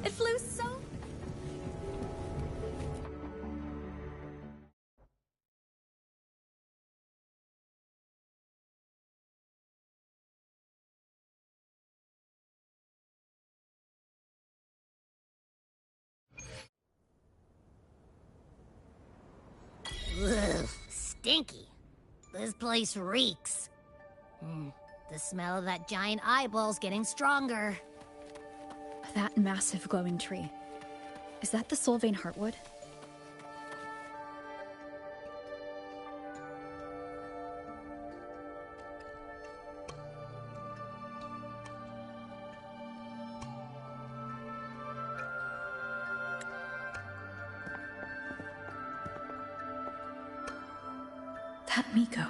It flew so... Ugh, stinky. This place reeks. The smell of that giant eyeball's getting stronger. That massive glowing tree. Is that the Solvane Heartwood? That Miko.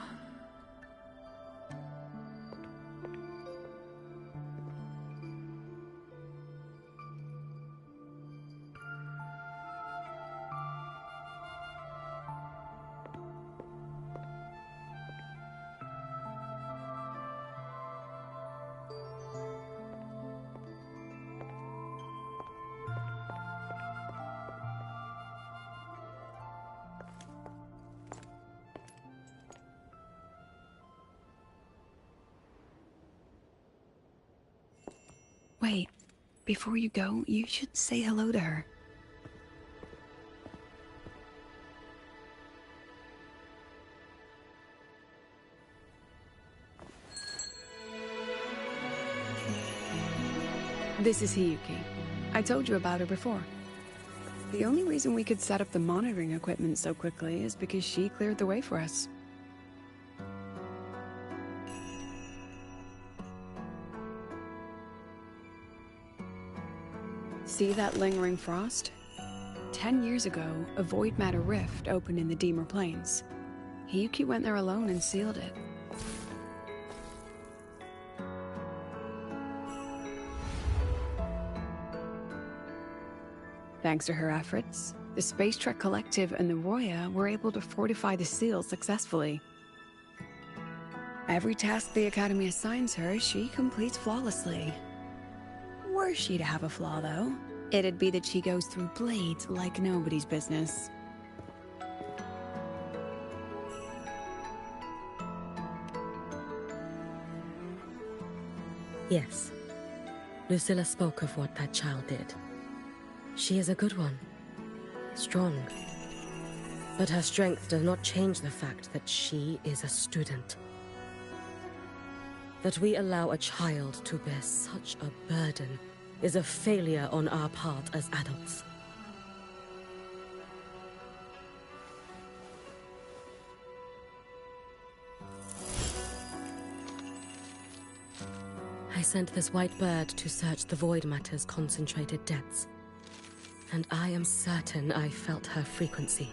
Wait, before you go, you should say hello to her. This is Hiyuki. I told you about her before. The only reason we could set up the monitoring equipment so quickly is because she cleared the way for us. See that lingering frost? 10 years ago, a void matter rift opened in the Deemer Plains. Hiyuki went there alone and sealed it. Thanks to her efforts, the Space Trek Collective and the Roya were able to fortify the seal successfully. Every task the Academy assigns her, she completes flawlessly. Were she to have a flaw, though, it'd be that she goes through blades like nobody's business. Yes. Lucilla spoke of what that child did. She is a good one. Strong. But her strength does not change the fact that she is a student. That we allow a child to bear such a burden is a failure on our part as adults. I sent this white bird to search the Void Matter's concentrated depths, and I am certain I felt her frequency.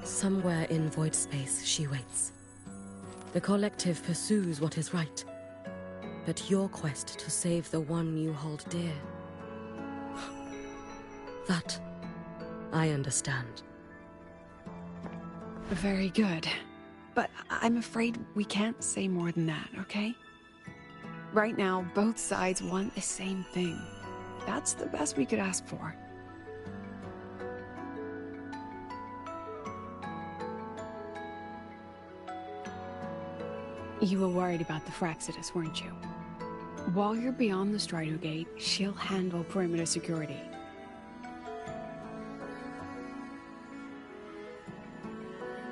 Somewhere in void space she waits. The Collective pursues what is right, but your quest to save the one you hold dear... that, I understand. Very good. But I'm afraid we can't say more than that, okay? Right now, both sides want the same thing. That's the best we could ask for. You were worried about the Fraxidus, weren't you? While you're beyond the Strido Gate, she'll handle perimeter security.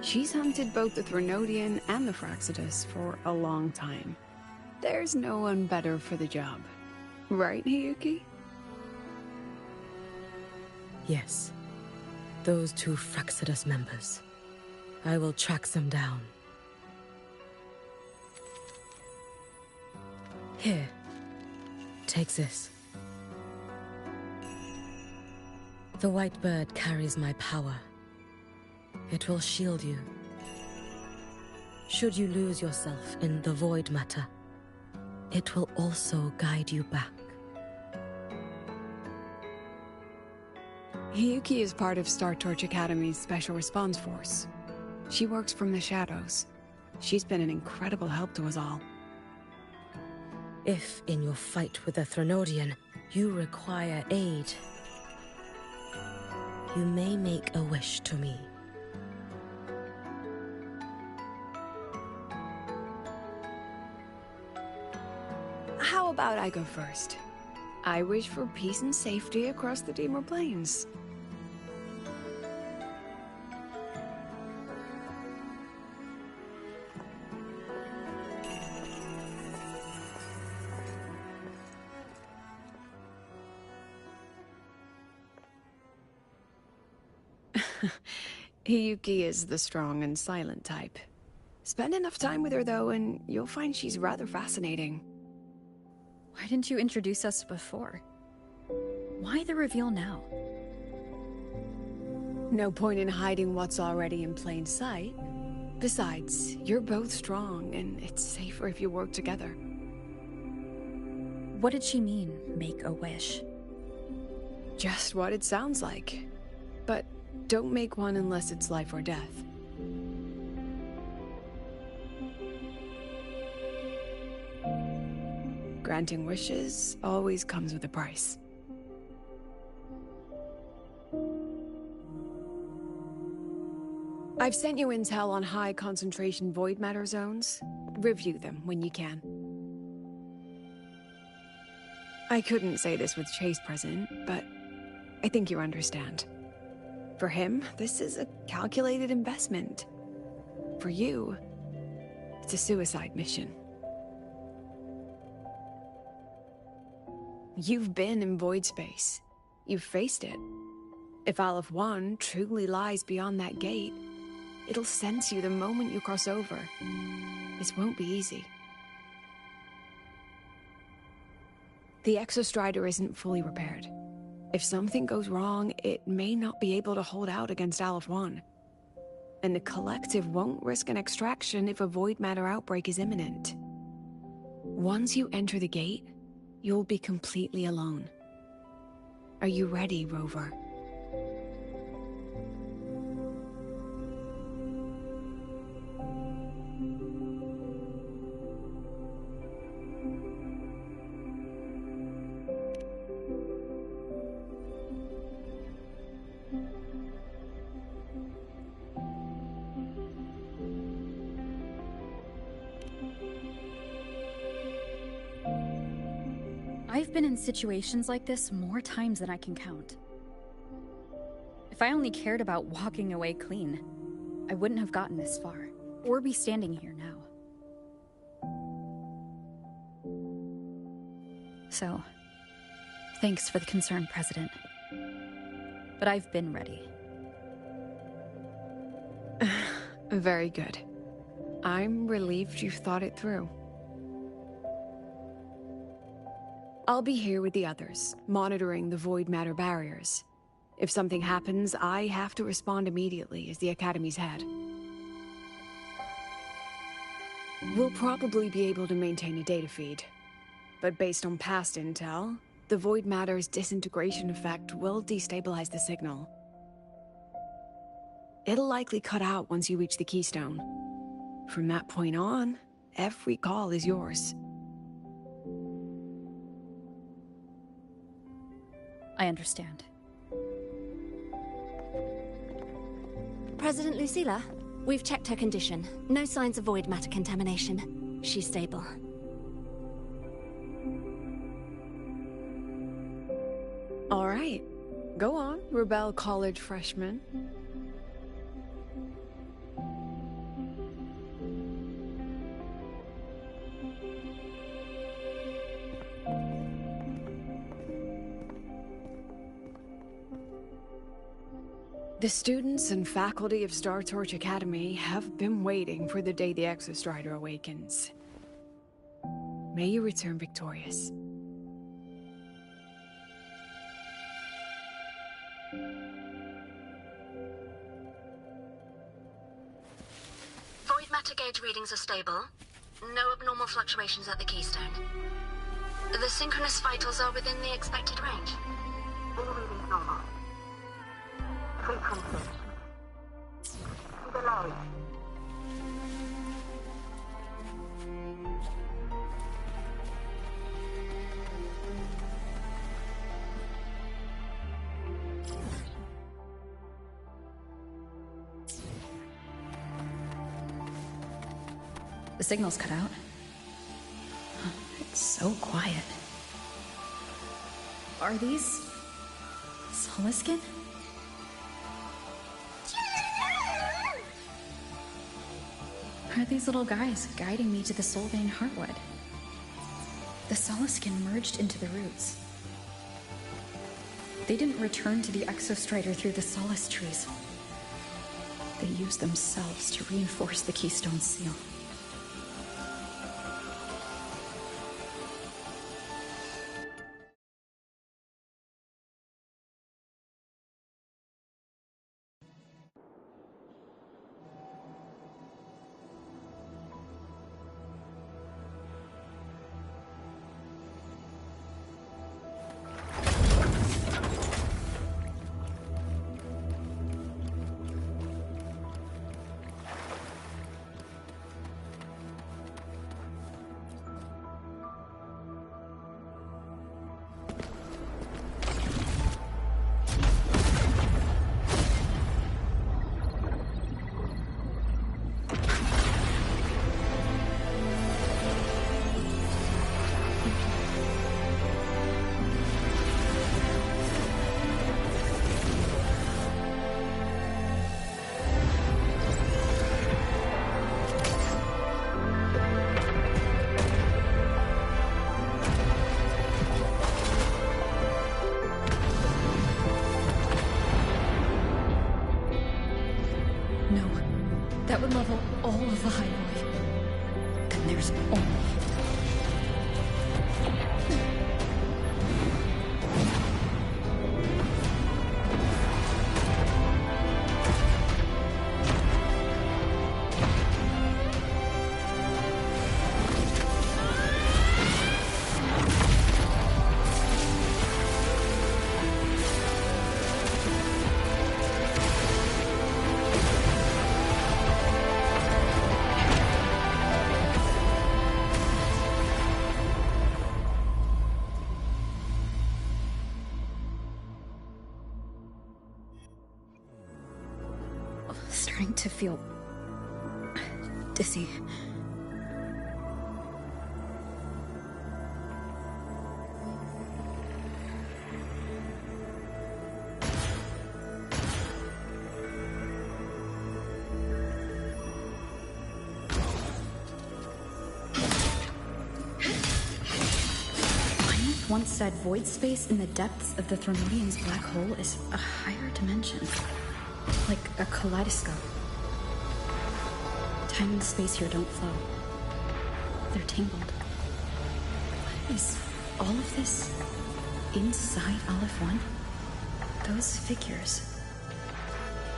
She's hunted both the Threnodian and the Fraxidus for a long time. There's no one better for the job. Right, Hiyuki? Yes. Those two Fraxidus members. I will track them down. Here. Take this. The white bird carries my power. It will shield you. Should you lose yourself in the void matter, it will also guide you back. Hiyuki is part of Star Torch Academy's Special Response Force. She works from the shadows. She's been an incredible help to us all. If, in your fight with the Threnodian, You require aid. You may make a wish to me. How about I go first? I wish for peace and safety across the Dimmer Plains. Hiyuki is the strong and silent type. Spend enough time with her, though, and you'll find she's rather fascinating. Why didn't you introduce us before? Why the reveal now? No point in hiding what's already in plain sight. Besides, you're both strong, and it's safer if you work together. What did she mean, make a wish? Just what it sounds like. But don't make one unless it's life or death. Granting wishes always comes with a price. I've sent you intel on high concentration void matter zones. Review them when you can. I couldn't say this with Chase present, but I think you understand. For him, this is a calculated investment. For you, it's a suicide mission. You've been in void space. You've faced it. If Aleph 1 truly lies beyond that gate, it'll sense you the moment you cross over. This won't be easy. The Exostrider isn't fully repaired. If something goes wrong, it may not be able to hold out against Aleph 1. And the Collective won't risk an extraction if a void matter outbreak is imminent. Once you enter the gate, you'll be completely alone. Are you ready, Rover? I've been in situations like this more times than I can count. If I only cared about walking away clean, I wouldn't have gotten this far, or be standing here now. So, thanks for the concern, President. But I've been ready. Very good. I'm relieved you've thought it through. I'll be here with the others, monitoring the void matter barriers. If something happens, I have to respond immediately as the Academy's head. We'll probably be able to maintain a data feed. But based on past intel, the void matter's disintegration effect will destabilize the signal. It'll likely cut out once you reach the keystone. From that point on, every call is yours. I understand. President Lucilla, we've checked her condition. No signs of void matter contamination. She's stable. All right. Go on, Rebel College freshman. The students and faculty of Star Torch Academy have been waiting for the day the Exostrider awakens. May you return victorious. Void matter gauge readings are stable. No abnormal fluctuations at the keystone. The synchronous vitals are within the expected range. All readings normal. Frequency. Delay. The signal's cut out. It's so quiet. Are these... Soliskin? Are these little guys guiding me to the Soulbane Heartwood? The Soliskin merged into the roots. They didn't return to the Exostrider through the Solace trees. They used themselves to reinforce the Keystone Seal. That would level all of the highway. And there's only... Starting to feel dizzy. Linus once said void space in the depths of the Thermodium's black hole is a higher dimension. Like a kaleidoscope. Time and space here don't flow. They're tangled. What is all of this inside Aleph 1? Those figures.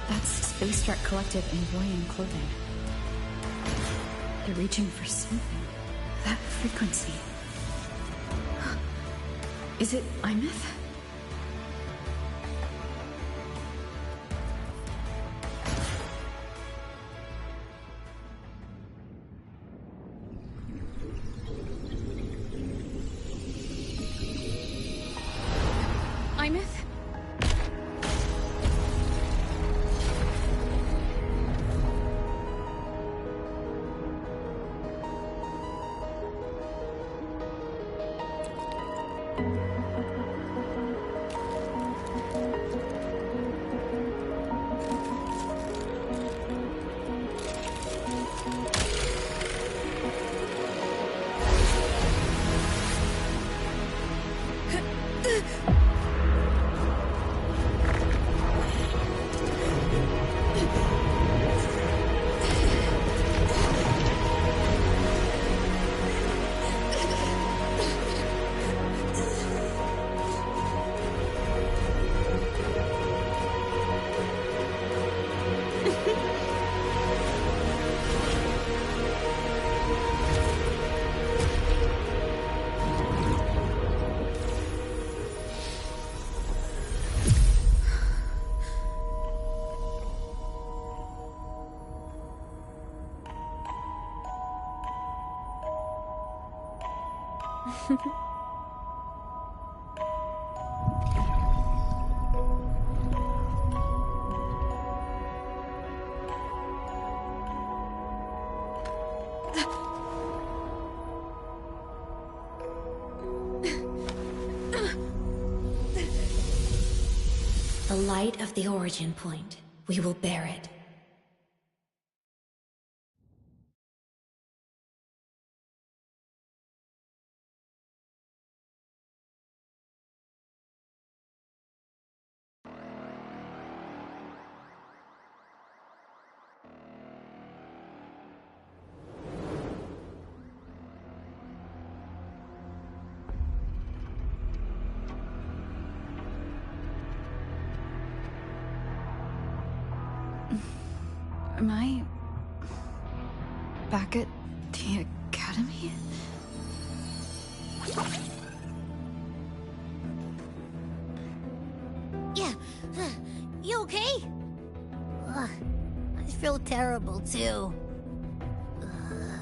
That's Space Trek Collective in Voyan clothing. They're reaching for something. That frequency. Is it Imeth? Imeth? the light of the origin point, we will bear it. Am I back at the academy? Yeah, you okay? Ugh, I feel terrible too.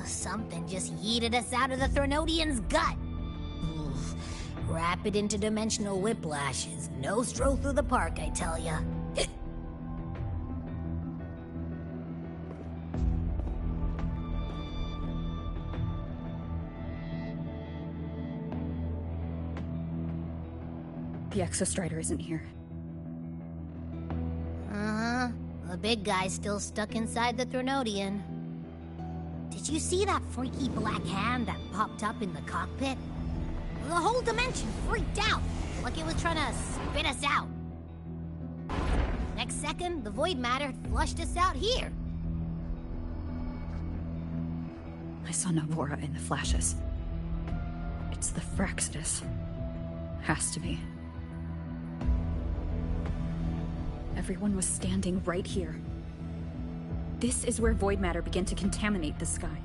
Something just yeeted us out of the Threnodian's gut. Oof. Rapid interdimensional whiplash is no stroll through the park, I tell ya. The Exostrider isn't here. Uh-huh. The big guy's still stuck inside the Threnodian. Did you see that freaky black hand that popped up in the cockpit? The whole dimension freaked out, like it was trying to spit us out. Next second, the void matter flushed us out here. I saw Navora in the flashes. It's the Fraxidus. Has to be. Everyone was standing right here. This is where void matter began to contaminate the sky.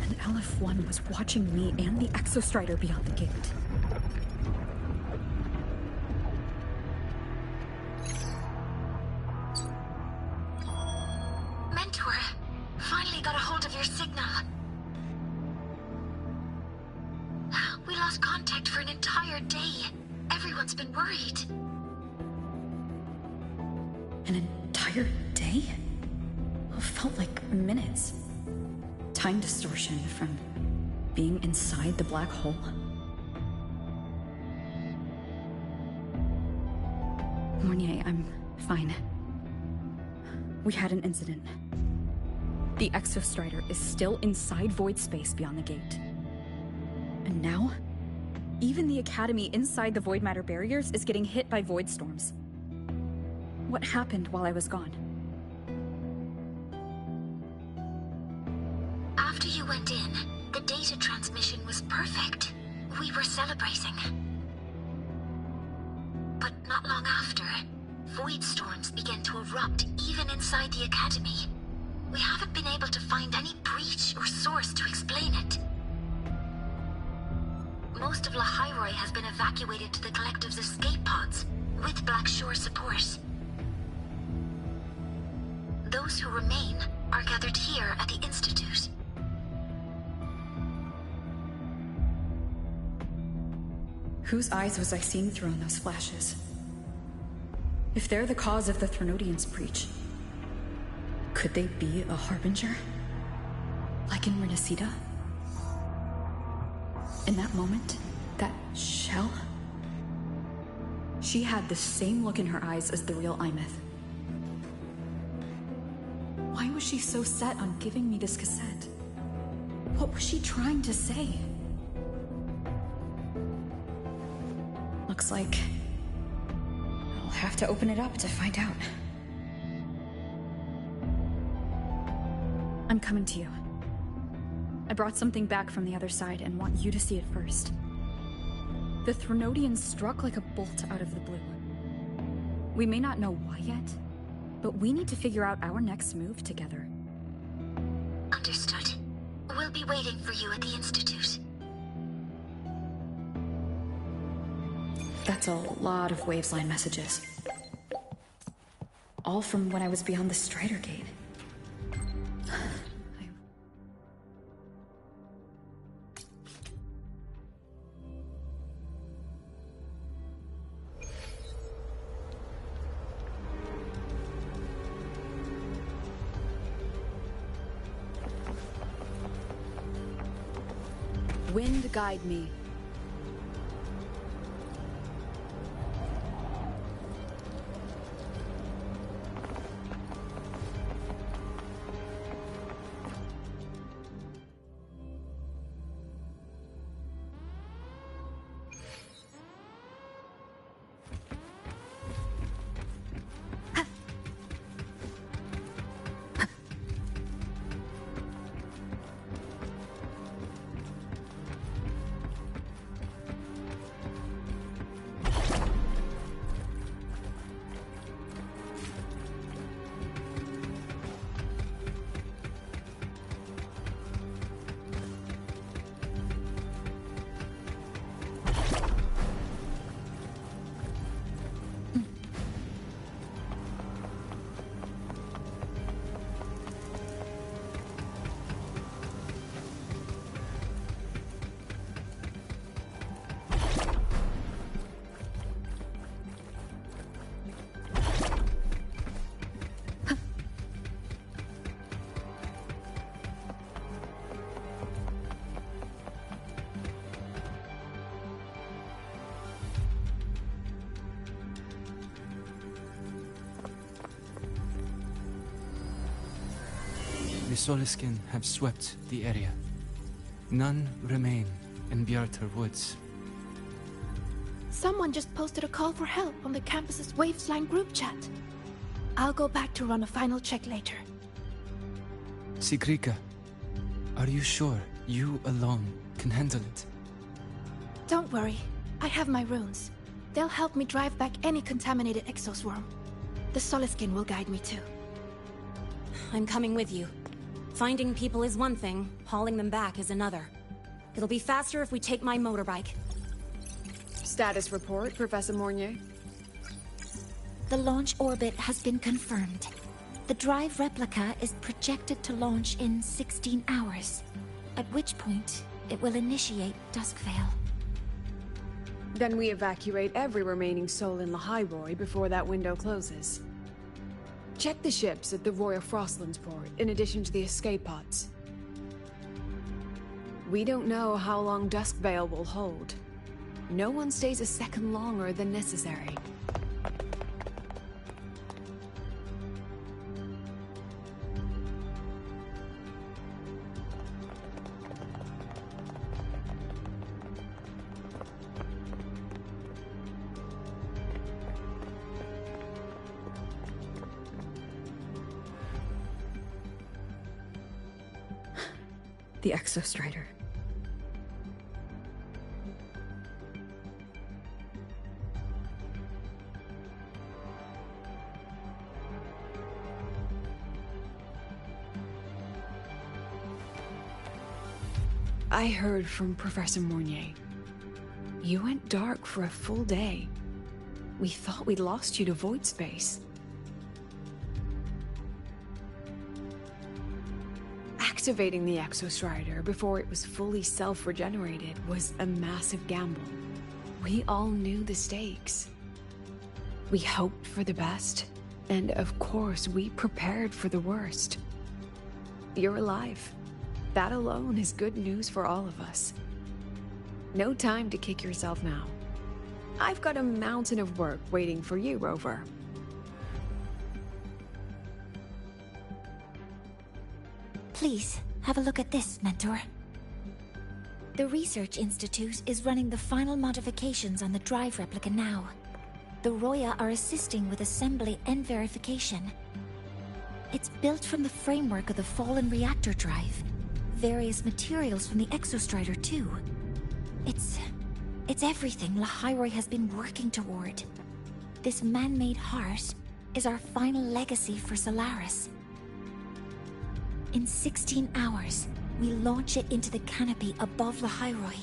And LF1 was watching me and the Exostrider beyond the gate. Mentor, finally got a hold of your signal. We lost contact for an entire day. Everyone's been worried. An entire day? It felt like minutes. Time distortion from being inside the black hole. Mornier, I'm fine. We had an incident. The Exostrider is still inside void space beyond the gate. And now, even the Academy inside the void matter barriers is getting hit by void storms. What happened while I was gone? After you went in, the data transmission was perfect. We were celebrating. But not long after, void storms began to erupt even inside the Academy. We haven't been able to find any breach or source to explain it. Most of La Hyroi has been evacuated to the Collective's escape pods, with Black Shore support. Those who remain are gathered here at the Institute. Whose eyes was I seeing through in those flashes? If they're the cause of the Threnodian's breach, could they be a harbinger? Like in Renacida? In that moment, that shell? She had the same look in her eyes as the real Imeth. Why was she so set on giving me this cassette? What was she trying to say? Looks like I'll have to open it up to find out. I'm coming to you. I brought something back from the other side and want you to see it first. The Threnodian struck like a bolt out of the blue. We may not know why yet, but we need to figure out our next move together. Understood. We'll be waiting for you at the Institute. That's a lot of Waves line messages. All from when I was beyond the Strider Gate. Wind guide me. The Soliskin have swept the area. None remain in Bjartar Woods. Someone just posted a call for help on the campus's Wavesline group chat. I'll go back to run a final check later. Sigrika, are you sure you alone can handle it? Don't worry, I have my runes. They'll help me drive back any contaminated exoswarm. The Soliskin will guide me too. I'm coming with you. Finding people is one thing, hauling them back is another. It'll be faster if we take my motorbike. Status report, Professor Mornier. The launch orbit has been confirmed. The drive replica is projected to launch in 16 hours, at which point it will initiate Duskvale. Then we evacuate every remaining soul in Lahiroi before that window closes. Check the ships at the Royal Frostlands port, in addition to the escape pods. We don't know how long Duskvale will hold. No one stays a second longer than necessary. The Exostrider. I heard from Professor Mornier. You went dark for a full day. We thought we'd lost you to void space. Activating the Exostrider before it was fully self-regenerated was a massive gamble. We all knew the stakes. We hoped for the best, and of course we prepared for the worst. You're alive. That alone is good news for all of us. No time to kick yourself now. I've got a mountain of work waiting for you, Rover. Please, have a look at this, Mentor. The Research Institute is running the final modifications on the drive replica now. The Roya are assisting with assembly and verification. It's built from the framework of the fallen reactor drive. Various materials from the Exostrider, too. It's everything Lahiroi has been working toward. This man-made heart is our final legacy for Solaris. In 16 hours, we launch it into the canopy above Lahiroi.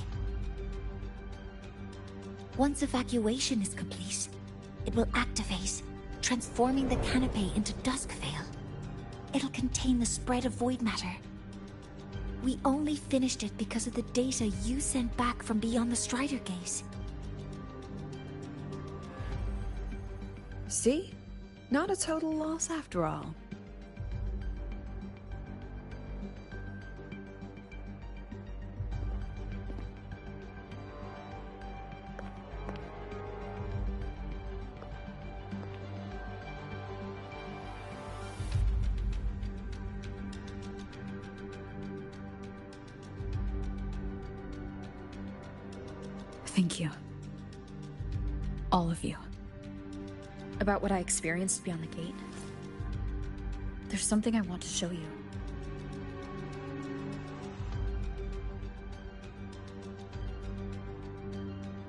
Once evacuation is complete, it will activate, transforming the canopy into Duskvale. It'll contain the spread of void matter. We only finished it because of the data you sent back from beyond the Strider Gate. See? Not a total loss after all. Thank you. All of you. About what I experienced beyond the gate. There's something I want to show you.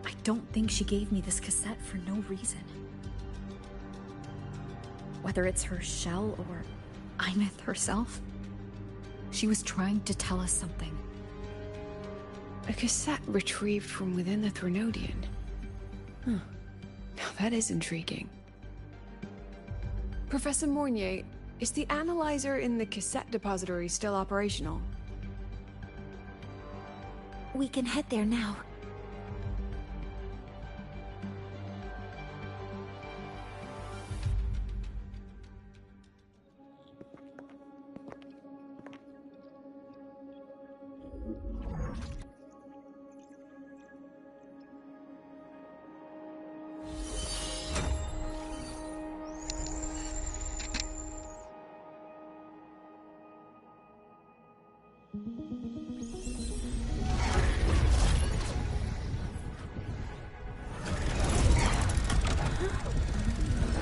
I don't think she gave me this cassette for no reason. Whether it's her shell or Imeth herself, she was trying to tell us something. A cassette retrieved from within the Threnodian. Huh. Now that is intriguing. Professor Mornier, is the analyzer in the cassette depository still operational? We can head there now.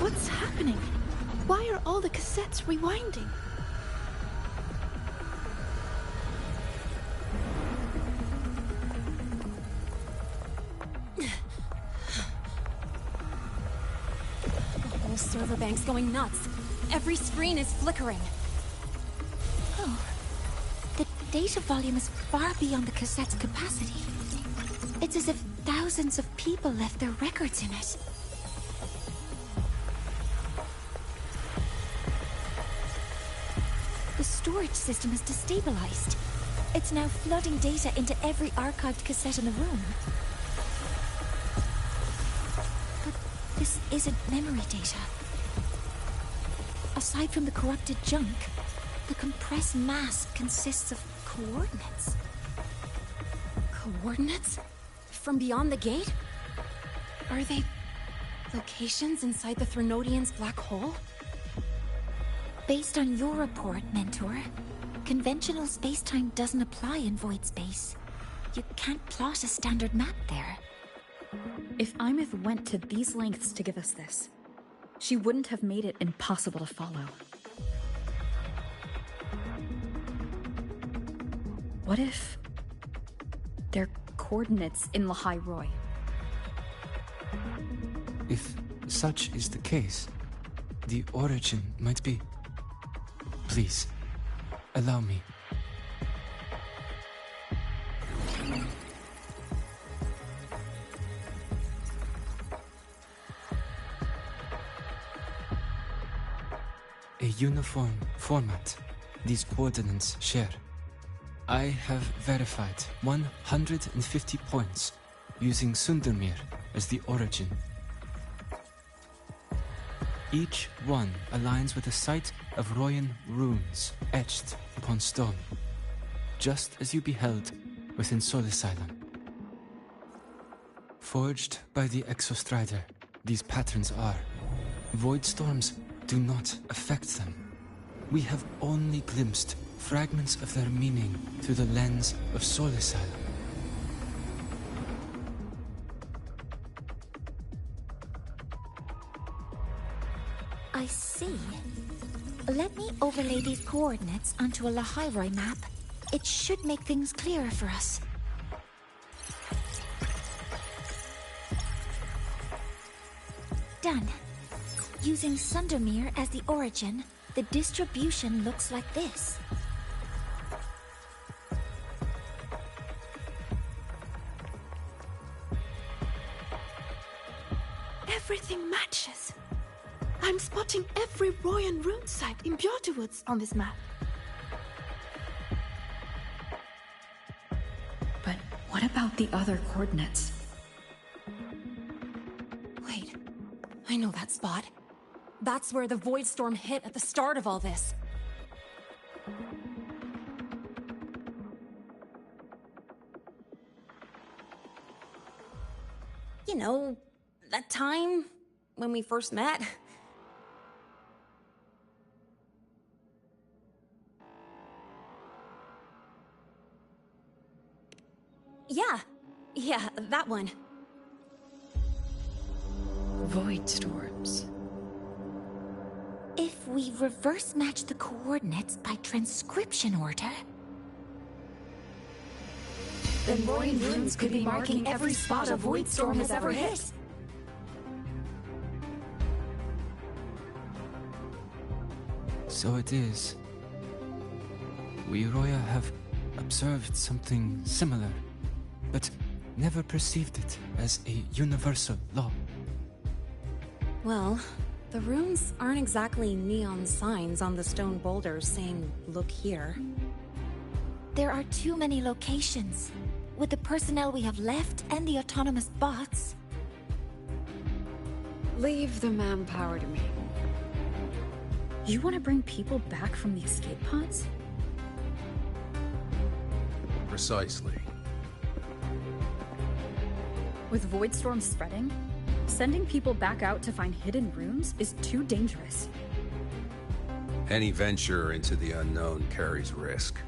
What's happening? Why are all the cassettes rewinding? The whole server bank's going nuts. Every screen is flickering. Oh. The data volume is far beyond the cassette's capacity. It's as if thousands of people left their records in it. The storage system is destabilized. It's now flooding data into every archived cassette in the room. But this isn't memory data. Aside from the corrupted junk, the compressed mass consists of coordinates. Coordinates? From beyond the gate? Are they locations inside the Threnodian's black hole? Based on your report, Mentor, conventional space-time doesn't apply in void space. You can't plot a standard map there. If Imeth went to these lengths to give us this, she wouldn't have made it impossible to follow. What if they're coordinates in Lahai Roy? If such is the case, the origin might be... Please, allow me. A uniform format these coordinates share. I have verified 150 points using Sundermere as the origin. Each one aligns with a site of Royan runes etched upon stone, just as you beheld within Solisylum. Forged by the Exostrider, these patterns are. Void storms do not affect them. We have only glimpsed fragments of their meaning through the lens of Solisylum. I see. Let me overlay these coordinates onto a Lahairoi map. It should make things clearer for us. Done. Using Sundermere as the origin, the distribution looks like this. Everything matches. I'm spotting every Royan rune site in Bjortewoods on this map. But what about the other coordinates? Wait, I know that spot. That's where the Void Storm hit at the start of all this. You know, that time when we first met. Yeah, that one. Void storms. If we reverse match the coordinates by transcription order, Then Royan runes could be marking every spot a void storm has ever hit. So it is. We Roya have observed something similar, but never perceived it as a universal law. Well, the runes aren't exactly neon signs on the stone boulders saying, "Look here." there are too many locations. With the personnel we have left and the autonomous bots. Leave the manpower to me. You want to bring people back from the escape pods? Precisely. With void storms spreading, sending people back out to find hidden rooms is too dangerous. Any venture into the unknown carries risk.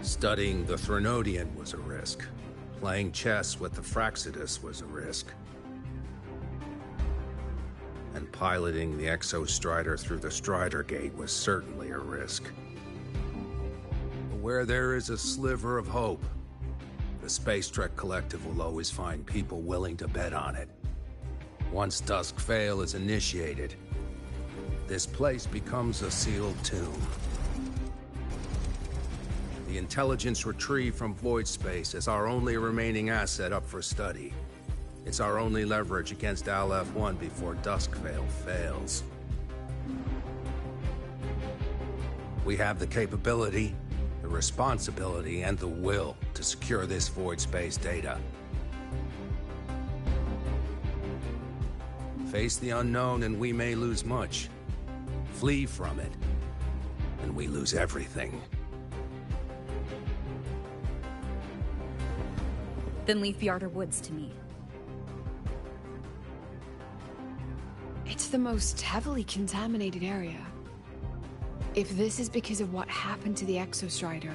Studying the Threnodian was a risk. Playing chess with the Fraxidus was a risk. And piloting the Exostrider through the Strider Gate was certainly a risk. But where there is a sliver of hope, the Space Trek Collective will always find people willing to bet on it. Once Dusk Vale is initiated, this place becomes a sealed tomb. The intelligence retrieved from void space is our only remaining asset up for study. It's our only leverage against Aleph-1 before Dusk Vale fails. We have the capability, the responsibility, and the will to secure this void space data. Face the unknown and we may lose much. Flee from it, and we lose everything. Then leave the Outer Woods to me. It's the most heavily contaminated area. If this is because of what happened to the Exostrider,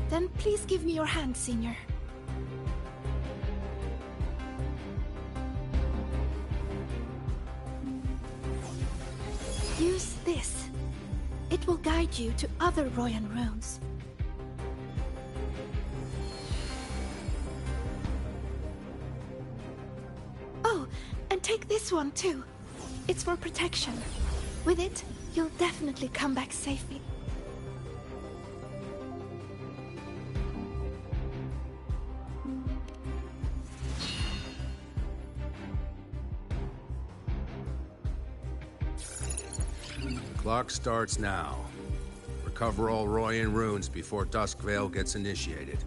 Then please give me your hand, Senior. Use this. It will guide you to other Royan runes. Oh, and take this one too. It's for protection. With it, you'll definitely come back safely. Clock starts now. Recover all Royan runes before Dusk Vale gets initiated.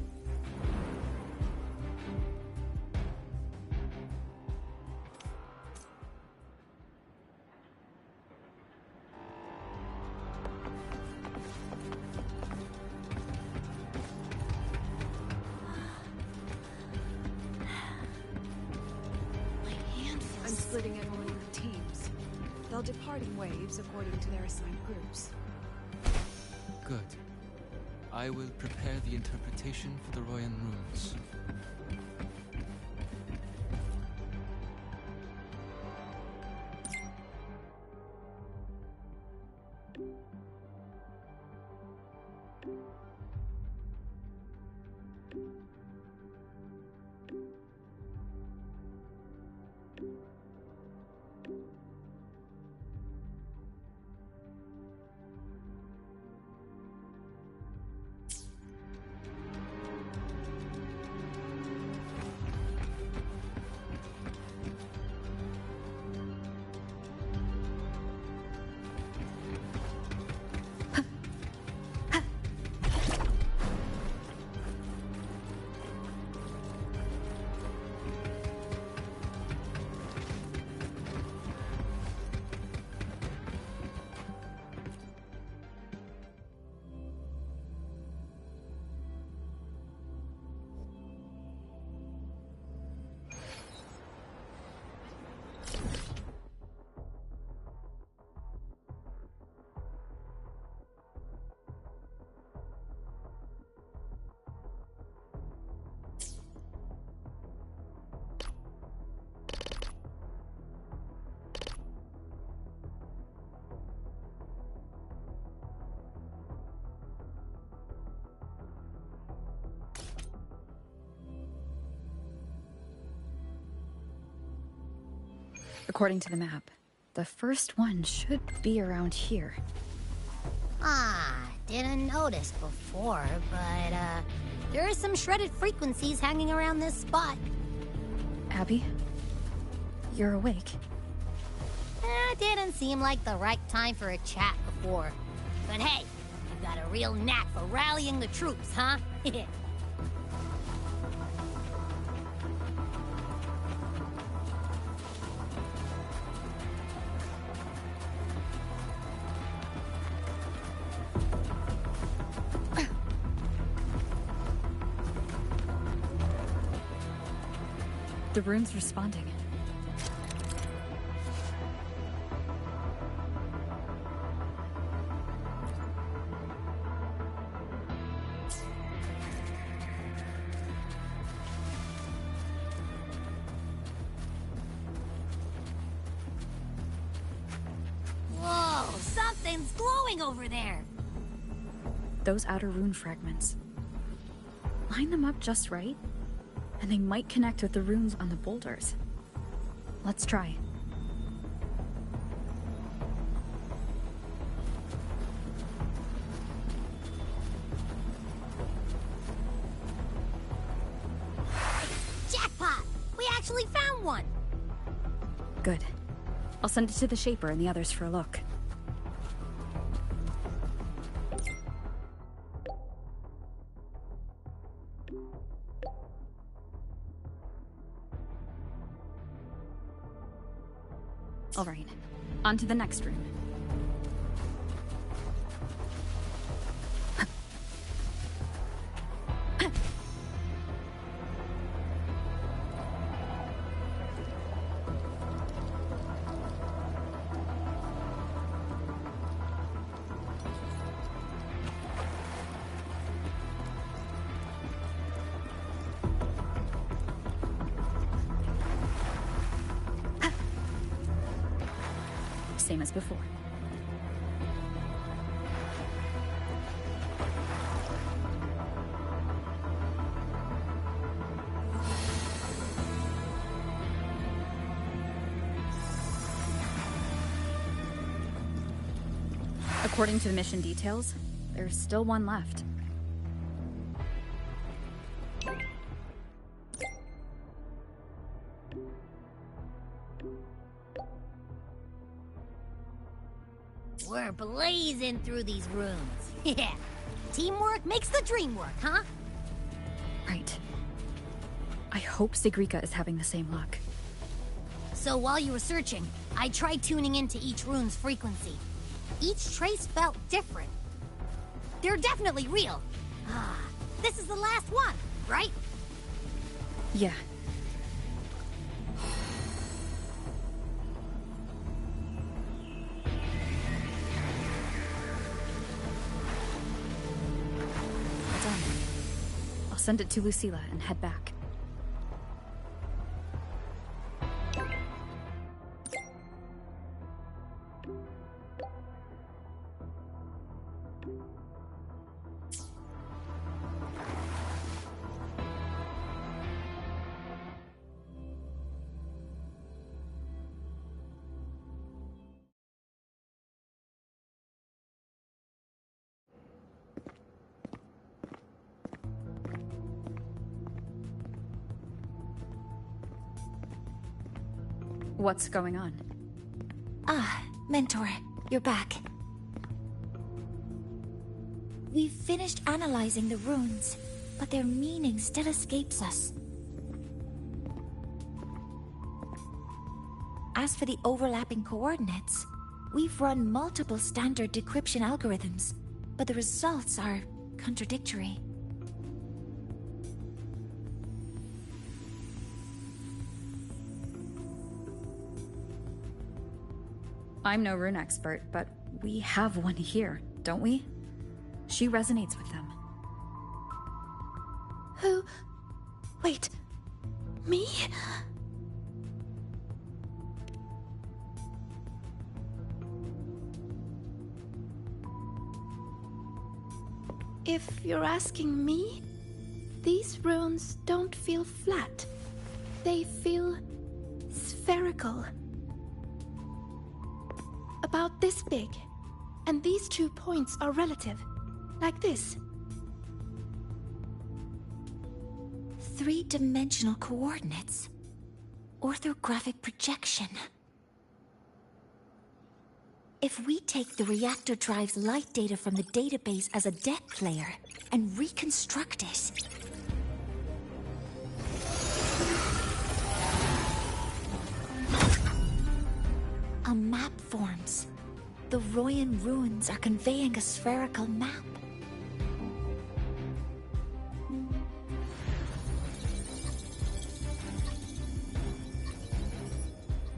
I'm splitting everyone into teams. They'll depart in waves according to their assigned groups. Good. I will prepare the interpretation for the Royan runes. According to the map, the first one should be around here. Didn't notice before, but, there are some shredded frequencies hanging around this spot. Abby? You're awake. Didn't seem like the right time for a chat before. But hey, you got a real knack for rallying the troops, huh? The rune's responding. Whoa, something's glowing over there. Those outer rune fragments. Line them up just right, and they might connect with the runes on the boulders. Let's try. Jackpot! We actually found one! Good. I'll send it to the Shaper and the others for a look. All right, on to the next room. Same as before. According to the mission details, there's still one left. We're blazing through these rooms. Yeah. Teamwork makes the dream work, huh? Right. I hope Sigrika is having the same luck. So while you were searching, I tried tuning into each rune's frequency. Each trace felt different. They're definitely real. This is the last one, right? Yeah. Done. I'll send it to Lucilla and head back. What's going on? Mentor, you're back. We've finished analyzing the runes, but their meaning still escapes us. As for the overlapping coordinates, we've run multiple standard decryption algorithms, but the results are contradictory. I'm no rune expert, but we have one here, don't we? She resonates with them. Who? Wait. Me? If you're asking me, these runes don't feel flat. They feel spherical. about this big. And these 2 points are relative. Like this. 3-dimensional coordinates. Orthographic projection. If we take the reactor drive's light data from the database as a depth layer and reconstruct it... a map forms. The Royan ruins are conveying a spherical map.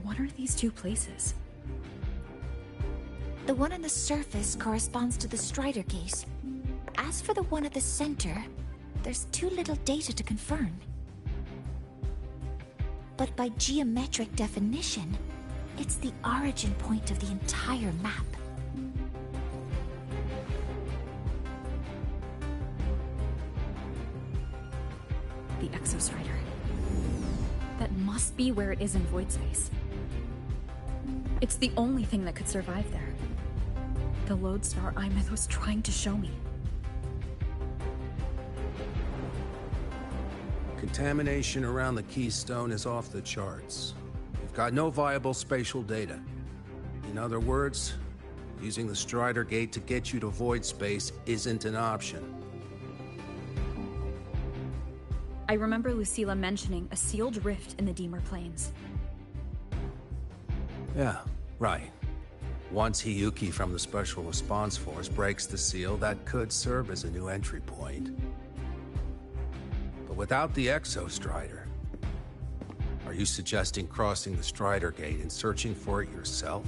What are these 2 places? The one on the surface corresponds to the Strider Gate. As for the one at the center, there's too little data to confirm. But by geometric definition, it's the origin point of the entire map. The Exostrider. That must be where it is in void space. It's the only thing that could survive there. The lodestar Imeth was trying to show me. Contamination around the keystone is off the charts. We've got no viable spatial data. In other words, using the Strider Gate to get you to void space isn't an option. I remember Lucilla mentioning a sealed rift in the Deemer Plains. Yeah, right. Once Hiyuki from the Special Response Force breaks the seal, that could serve as a new entry point. But without the Exostrider, are you suggesting crossing the Strider Gate and searching for it yourself?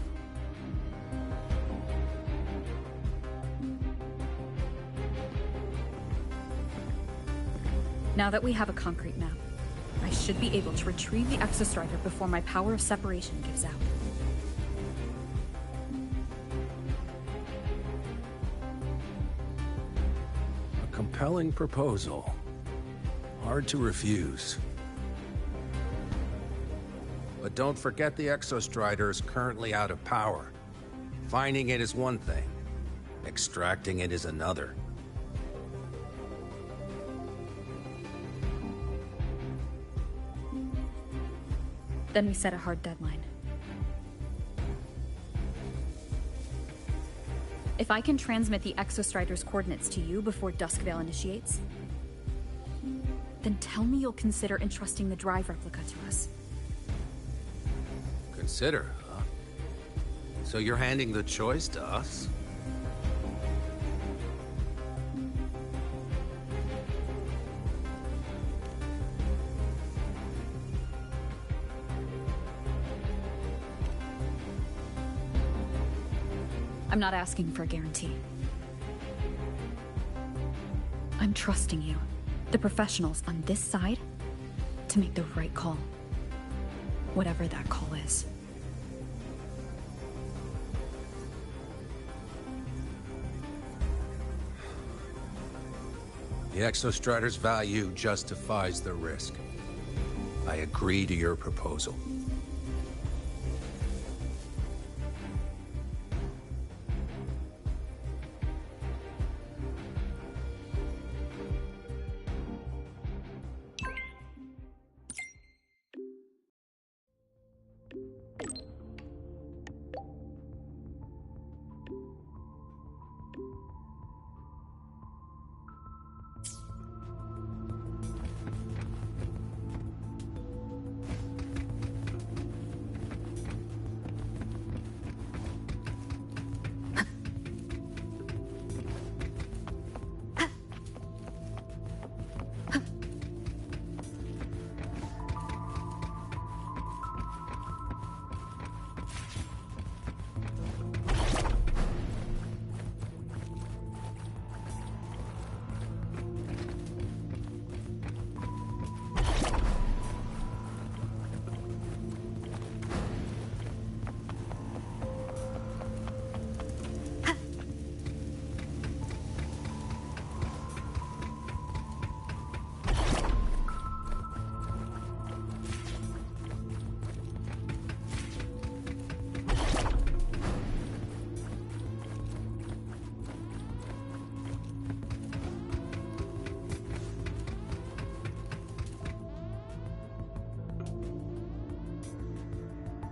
Now that we have a concrete map, I should be able to retrieve the Exostrider before my power of separation gives out. A compelling proposal. Hard to refuse. But don't forget the Exostrider is currently out of power. Finding it is one thing. Extracting it is another. Then we set a hard deadline. If I can transmit the Exostrider's coordinates to you before Duskvale initiates, then tell me you'll consider entrusting the drive replica to us. Consider, huh? So you're handing the choice to us? I'm not asking for a guarantee. I'm trusting you, the professionals on this side, to make the right call. Whatever that call is. The Exostrider's value justifies the risk. I agree to your proposal.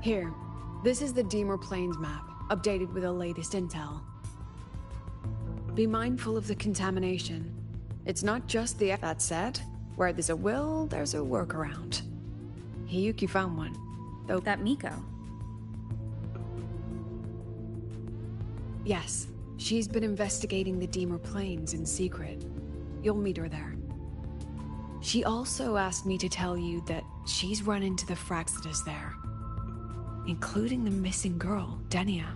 Here, this is the Deemer Plains map, updated with the latest intel. Be mindful of the contamination. It's not just the... That said, where there's a will, there's a workaround. Hiyuki found one, though... That Miko. Yes, she's been investigating the Deemer Plains in secret. You'll meet her there. She also asked me to tell you that she's run into the Fraxidus there, including the missing girl, Denia.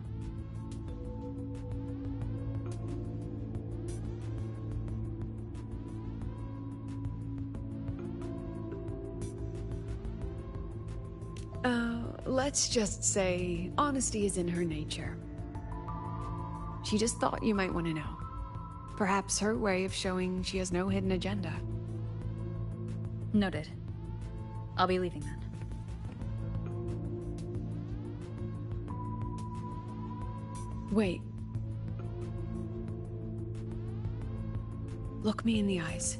Let's just say honesty is in her nature. She just thought you might want to know. Perhaps her way of showing she has no hidden agenda. Noted. I'll be leaving then. Wait. Look me in the eyes.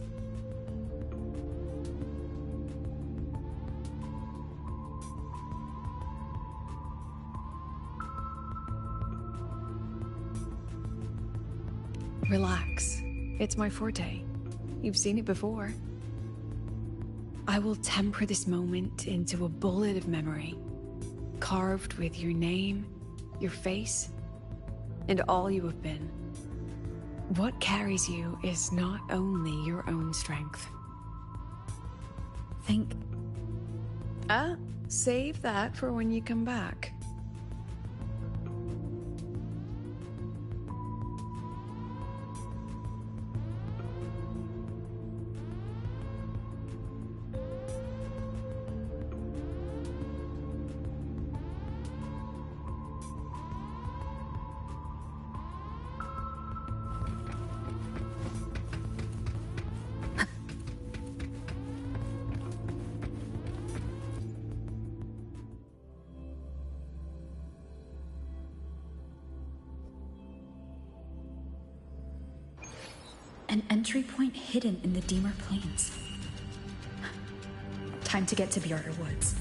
Relax. It's my forte. You've seen it before. I will temper this moment into a bullet of memory, carved with your name, your face, and all you have been. What carries you is not only your own strength. Think... Save that for when you come back. An entry point hidden in the Deemer Plains. Time to get to Bjarter Woods.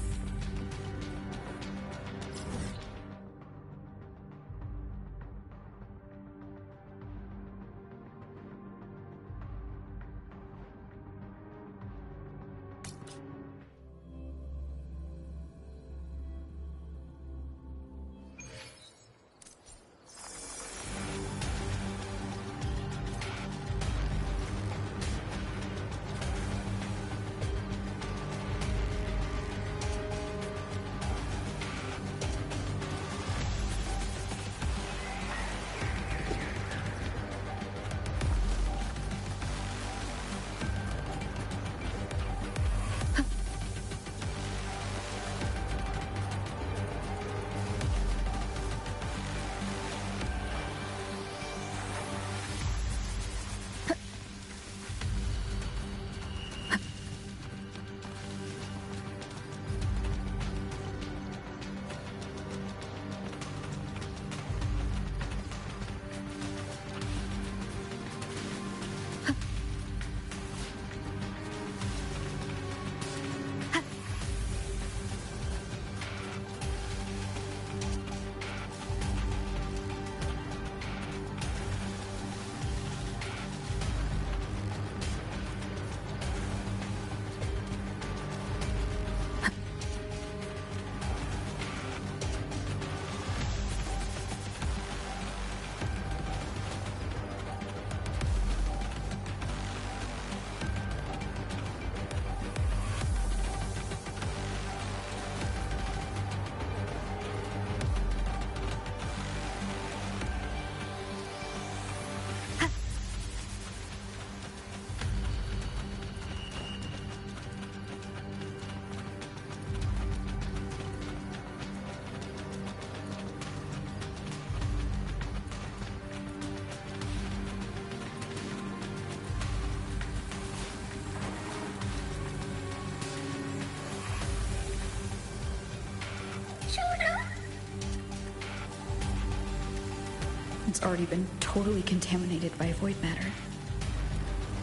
It's already been totally contaminated by void matter.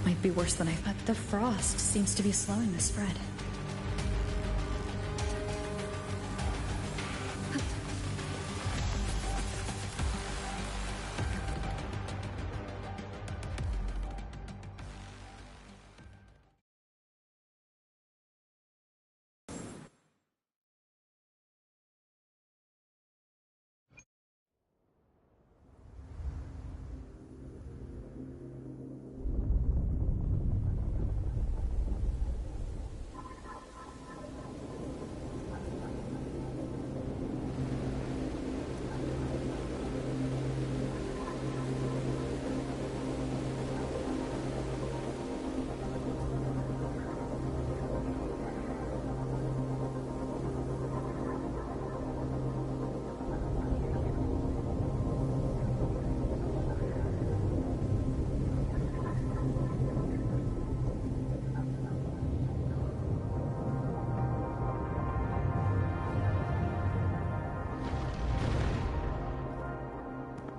Might be worse than I thought. The frost seems to be slowing the spread.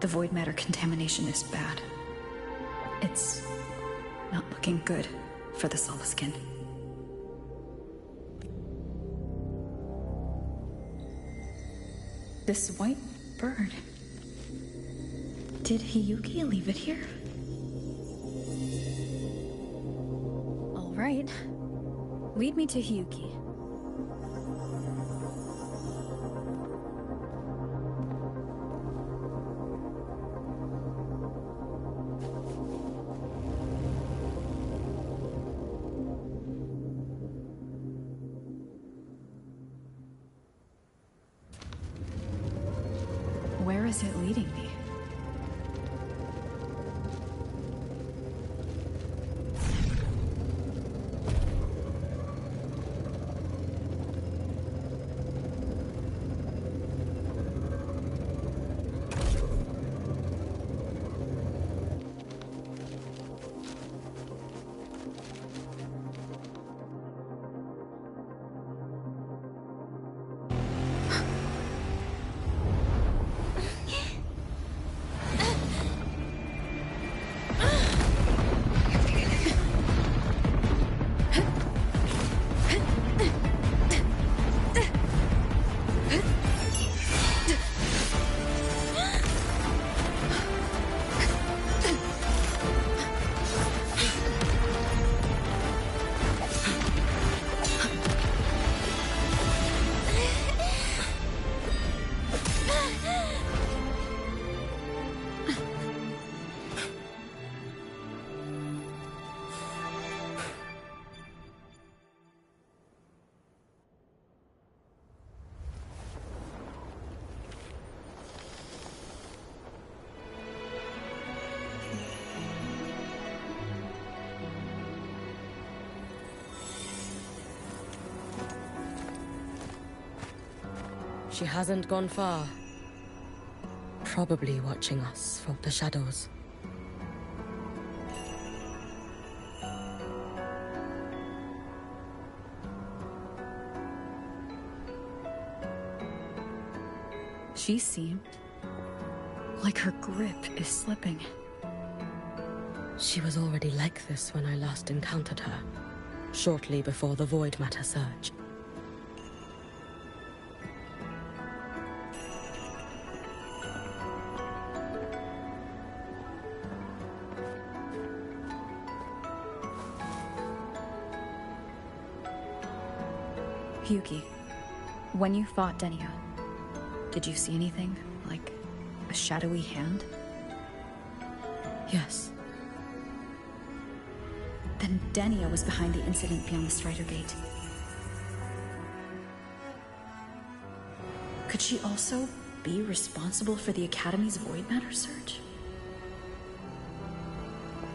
The void matter contamination is bad. It's not looking good for the Solaskin. This white bird. Did Hiyuki leave it here? All right. Lead me to Hiyuki. Where is it leading me? She hasn't gone far. Probably watching us from the shadows. She seemed like her grip is slipping. She was already like this when I last encountered her, shortly before the void matter surge. Hiyuki, when you fought Denia, did you see anything? Like a shadowy hand? Yes. Then Denia was behind the incident beyond the Strider Gate. Could she also be responsible for the Academy's void matter surge?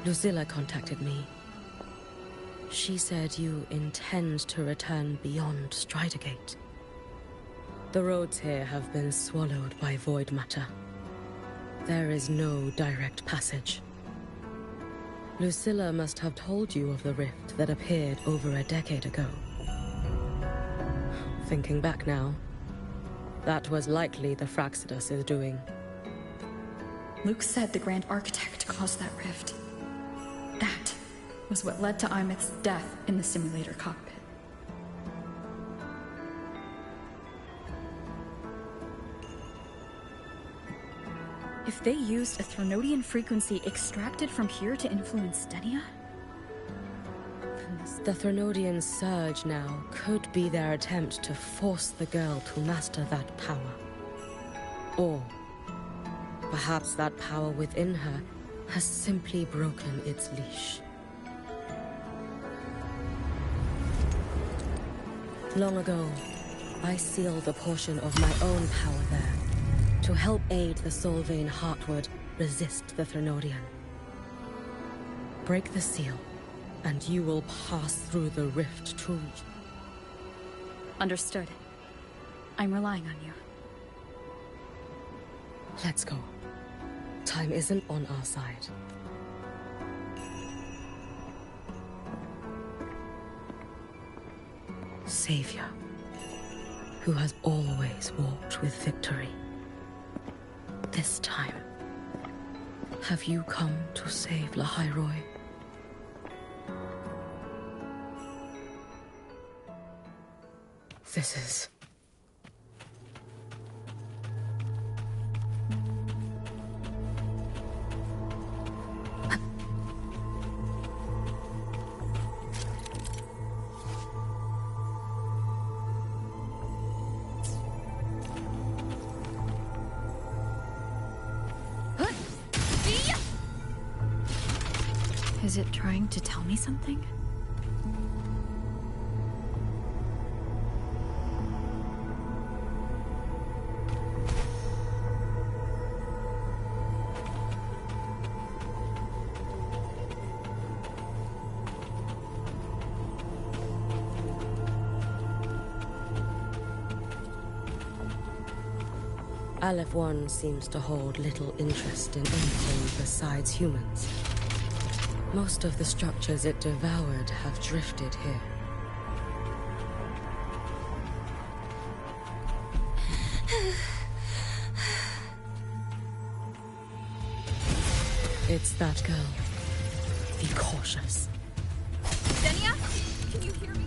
Lucilla contacted me. She said you intend to return beyond Strider Gate. The roads here have been swallowed by void matter. There is no direct passage. Lucilla must have told you of the rift that appeared over a decade ago. Thinking back now, that was likely the Fraxidus' doing. Luke said the Grand Architect caused that rift. That was what led to Imith's death in the simulator cockpit. If they used a Threnodian frequency extracted from here to influence Denia? The Threnodian surge now could be their attempt to force the girl to master that power. Or perhaps that power within her has simply broken its leash. Long ago, I sealed a portion of my own power there to help aid the Solvane Heartwood resist the Threnodian. Break the seal, and you will pass through the rift to... Understood. I'm relying on you. Let's go. Time isn't on our side. Savior, who has always walked with victory. This time, Have you come to save Lahairoi? This is... Is it trying to tell me something? Aleph 1 seems to hold little interest in anything besides humans. Most of the structures it devoured have drifted here. It's that girl. Be cautious. Zenia? Can you hear me?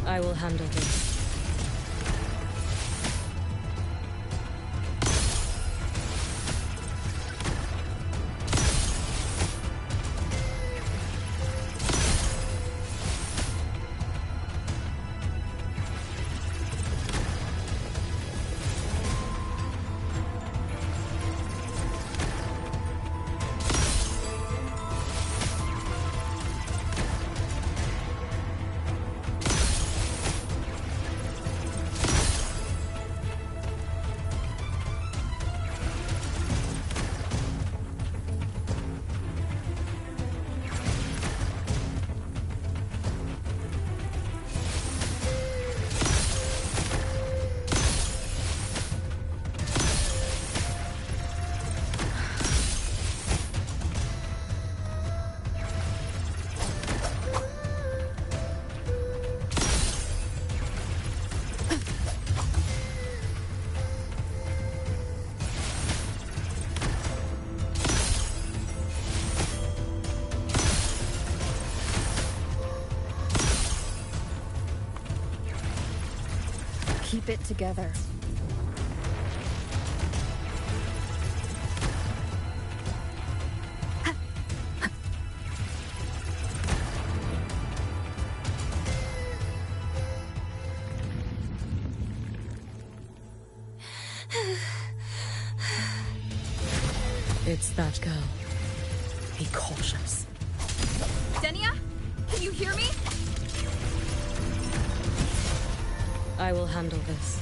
I will handle this. Keep it together. It's that girl. Be cautious. Zenia? Can you hear me? I will handle this.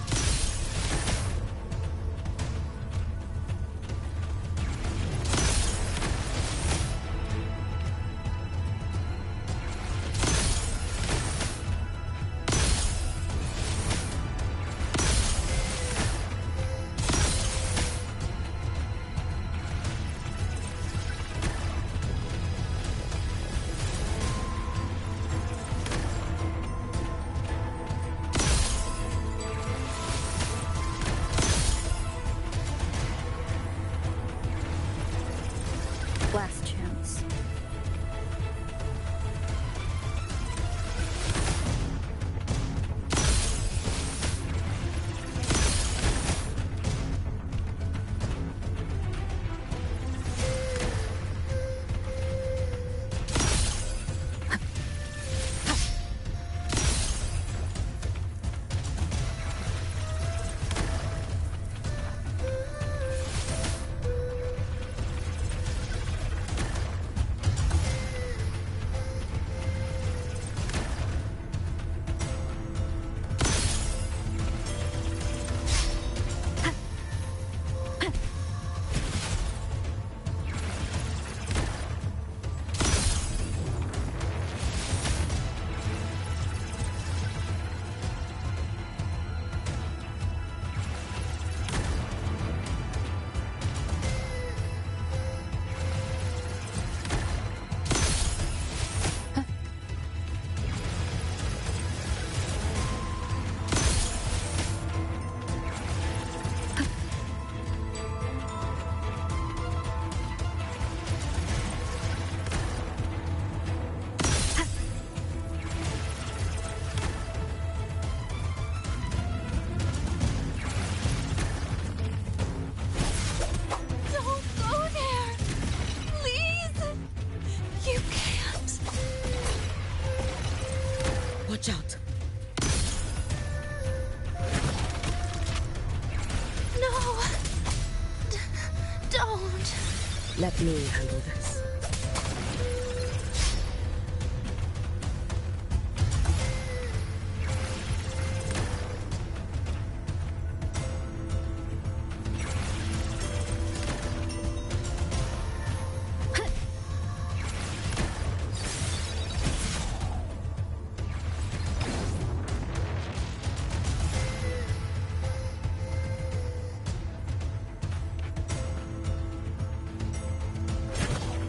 Let me handle this.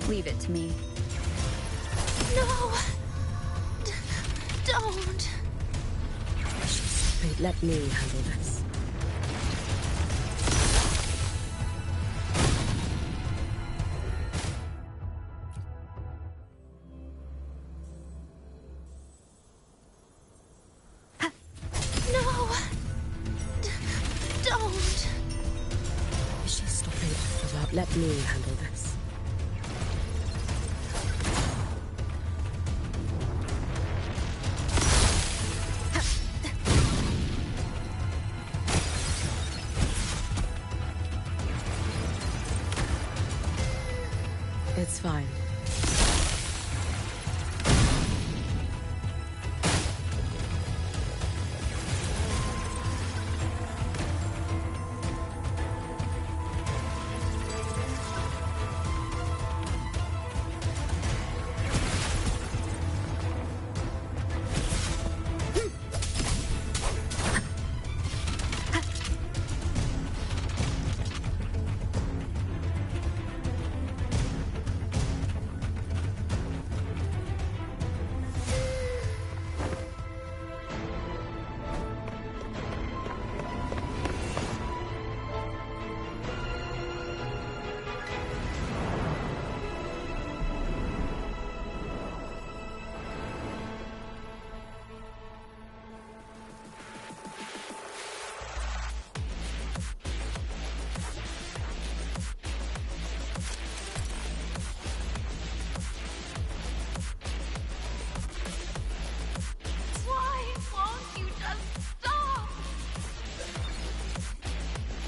Leave it to me. No! Don't! Wait, let me handle this. No! Don't! She's stopping off the route. Let me handle this. It's fine.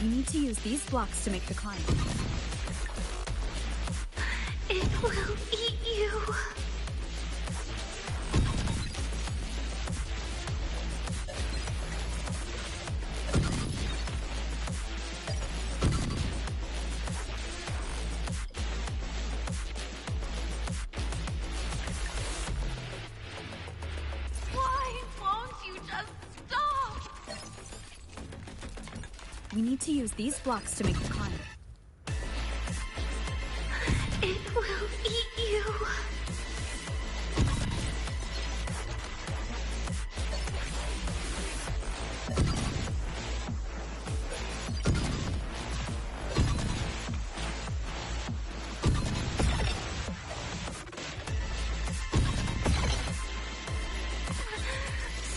You need to use these blocks to make the climb. It will eat you. Why won't you just stop? We need to use these blocks to make the climb. It will eat you.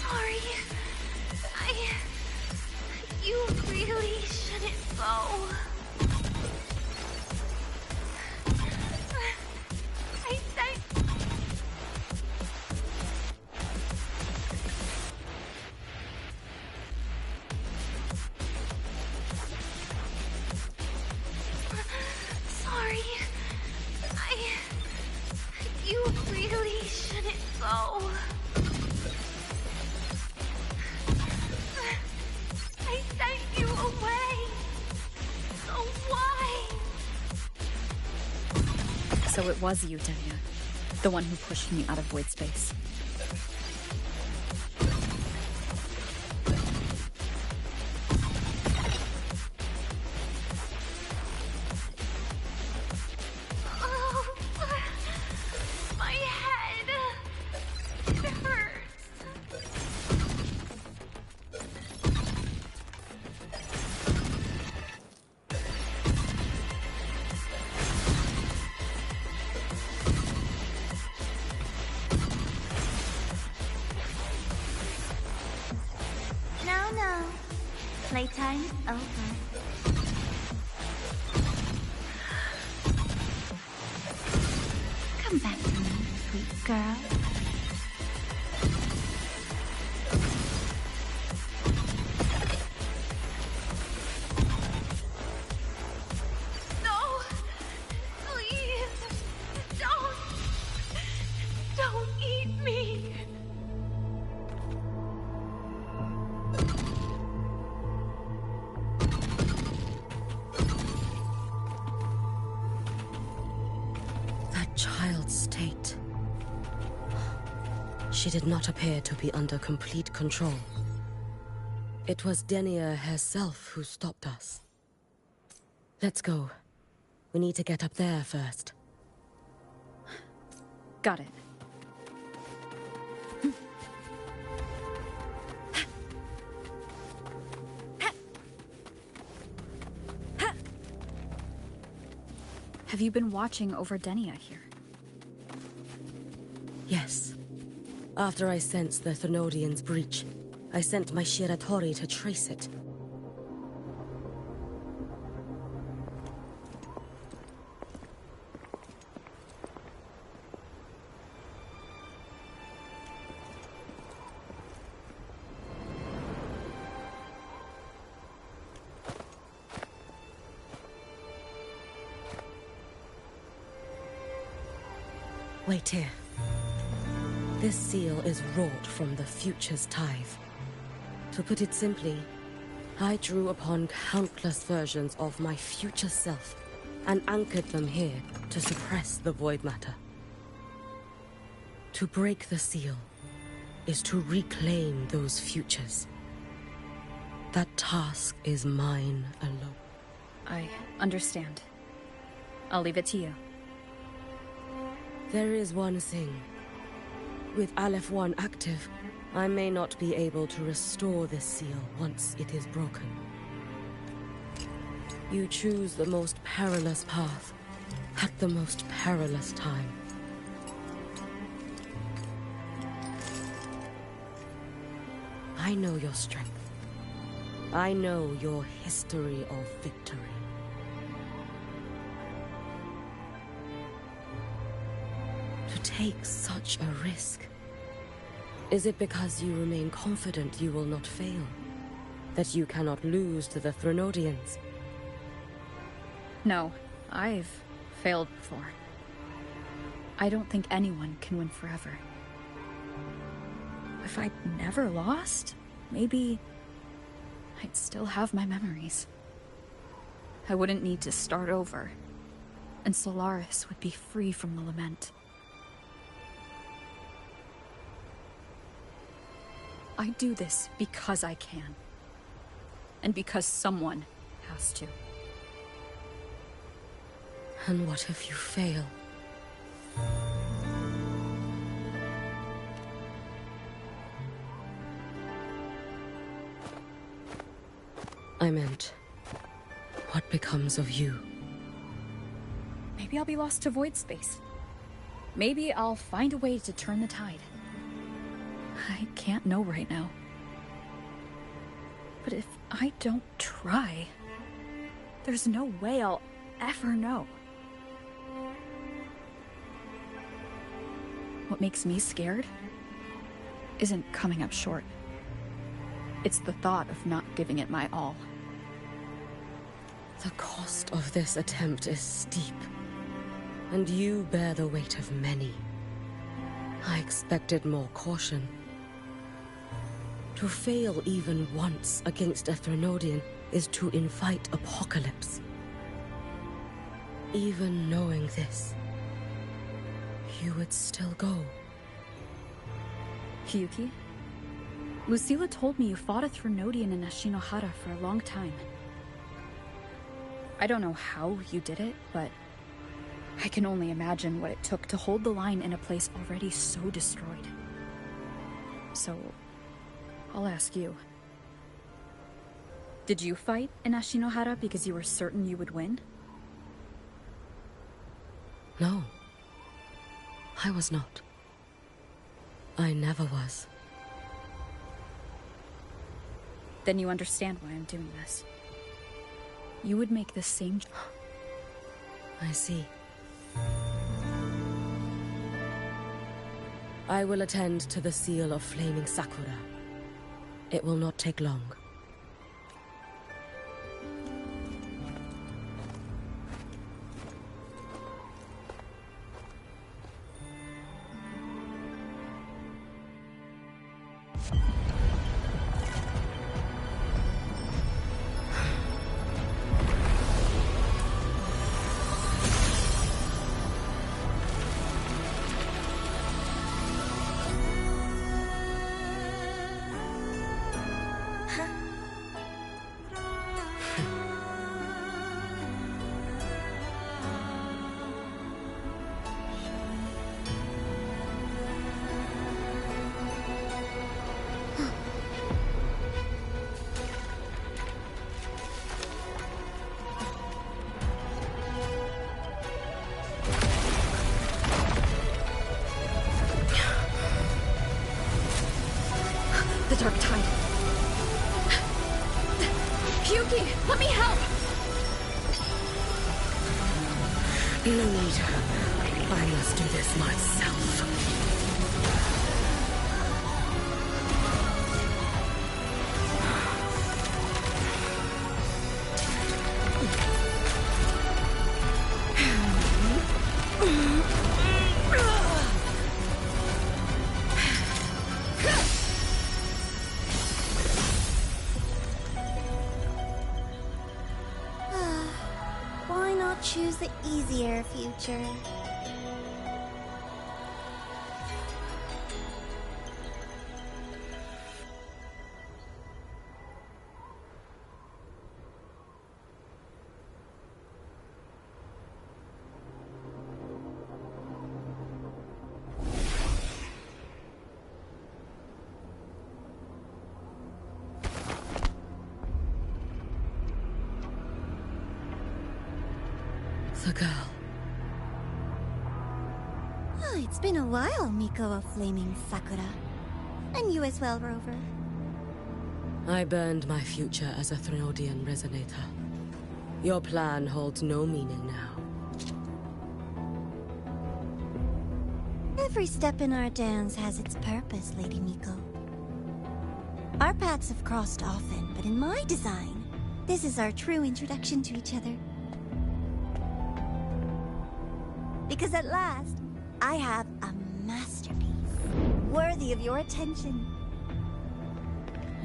Sorry. You really shouldn't go. Sorry. You really shouldn't go. I sent you away. So why? So it was you, Denia. The one who pushed me out of void space. Oh, my head. It hurts. No. Playtime is over. Come back to me, sweet girl. No! She did not appear to be under complete control. It was Denia herself who stopped us. Let's go. We need to get up there first. Got it. Have you been watching over Denia here? Yes. After I sensed the Thermodian's breach, I sent my Shiratori to trace it. Wait here. This seal is wrought from the future's tithe. To put it simply, I drew upon countless versions of my future self and anchored them here to suppress the void matter. To break the seal is to reclaim those futures. That task is mine alone. I understand. I'll leave it to you. There is one thing. With Aleph 1 active, I may not be able to restore this seal once it is broken. You choose the most perilous path at the most perilous time. I know your strength. I know your history of victory. To take such a risk. Is it because you remain confident you will not fail? That you cannot lose to the Thermodians? No, I've failed before. I don't think anyone can win forever. If I'd never lost, maybe I'd still have my memories. I wouldn't need to start over, and Solaris would be free from the lament. I do this because I can. And because someone has to. And what if you fail? I meant, what becomes of you? Maybe I'll be lost to void space. Maybe I'll find a way to turn the tide. I can't know right now. But if I don't try, there's no way I'll ever know. What makes me scared isn't coming up short. It's the thought of not giving it my all. The cost of this attempt is steep, and you bear the weight of many. I expected more caution. To fail even once against a Thermodian is to invite apocalypse. Even knowing this, you would still go. Hiyuki? Lucilla told me you fought a Thermodian in Ashinohara for a long time. I don't know how you did it, but I can only imagine what it took to hold the line in a place already so destroyed. So, I'll ask you. Did you fight in Ashinohara because you were certain you would win? No. I was not. I never was. Then you understand why I'm doing this. You would make the same... I see. I will attend to the seal of Flaming Sakura. It will not take long. Hiyuki, let me help! No need. I must do this myself. Why not choose the easier future? The girl. Oh, it's been a while, Miko of Flaming Sakura. And you as well, Rover. I burned my future as a Threnodian resonator. Your plan holds no meaning now. Every step in our dance has its purpose, Lady Miko. Our paths have crossed often, but in my design, this is our true introduction to each other. Because at last, I have a masterpiece, worthy of your attention.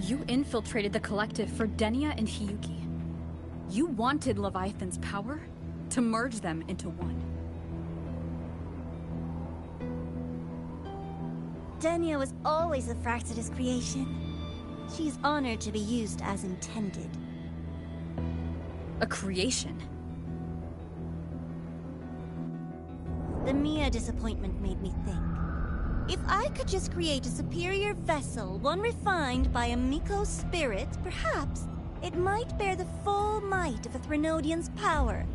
You infiltrated the collective for Denia and Hiyuki. You wanted Leviathan's power to merge them into one. Denia was always a Fraxidus creation. She's honored to be used as intended. A creation? The Mia disappointment made me think. If I could just create a superior vessel, one refined by a Miko spirit, perhaps it might bear the full might of a Threnodian's power.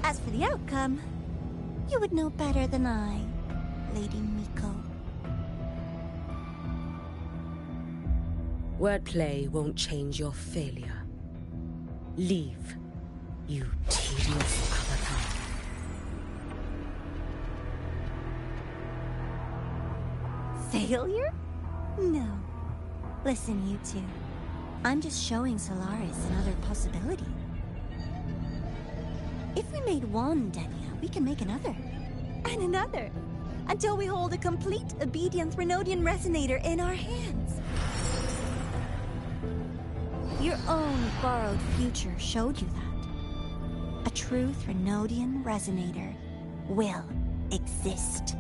As for the outcome, you would know better than I, Lady Miko. Wordplay won't change your failure. Leave, you tedious avatar. Failure? No. Listen, you two. I'm just showing Solaris another possibility. If we made one Denia, we can make another. And another. Until we hold a complete obedient Threnodian resonator in our hands. Your own borrowed future showed you that. A true Threnodian resonator will exist.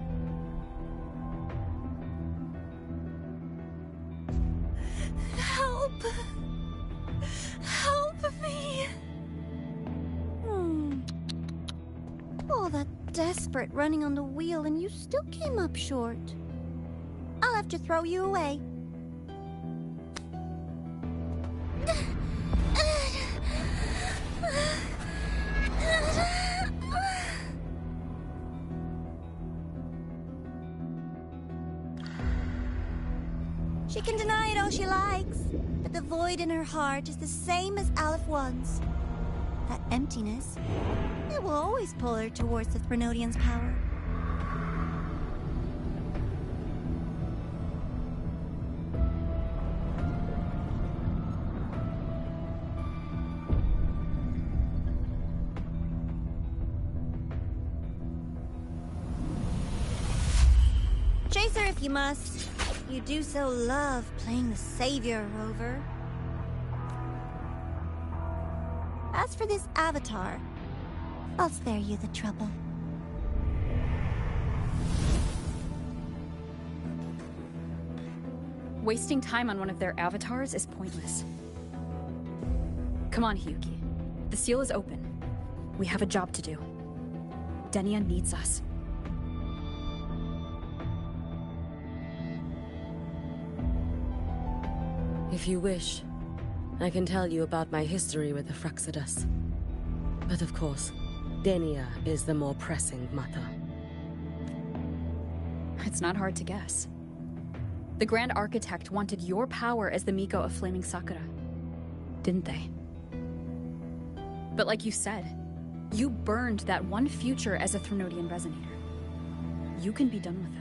Help! Help me! All that desperate running on the wheel and you still came up short. I'll have to throw you away. She can deny it all she likes, but the void in her heart is the same as Aleph One's. That emptiness, it will always pull her towards the Threnodian's power. Chase her if you must. You do so love playing the savior, Rover. As for this avatar, I'll spare you the trouble. Wasting time on one of their avatars is pointless. Come on, Hiyuki. The seal is open. We have a job to do. Denia needs us. If you wish, I can tell you about my history with the Fraxidus. But of course, Denia is the more pressing matter. It's not hard to guess. The Grand Architect wanted your power as the Miko of Flaming Sakura, didn't they? But like you said, you burned that one future as a Threnodian Resonator. You can be done with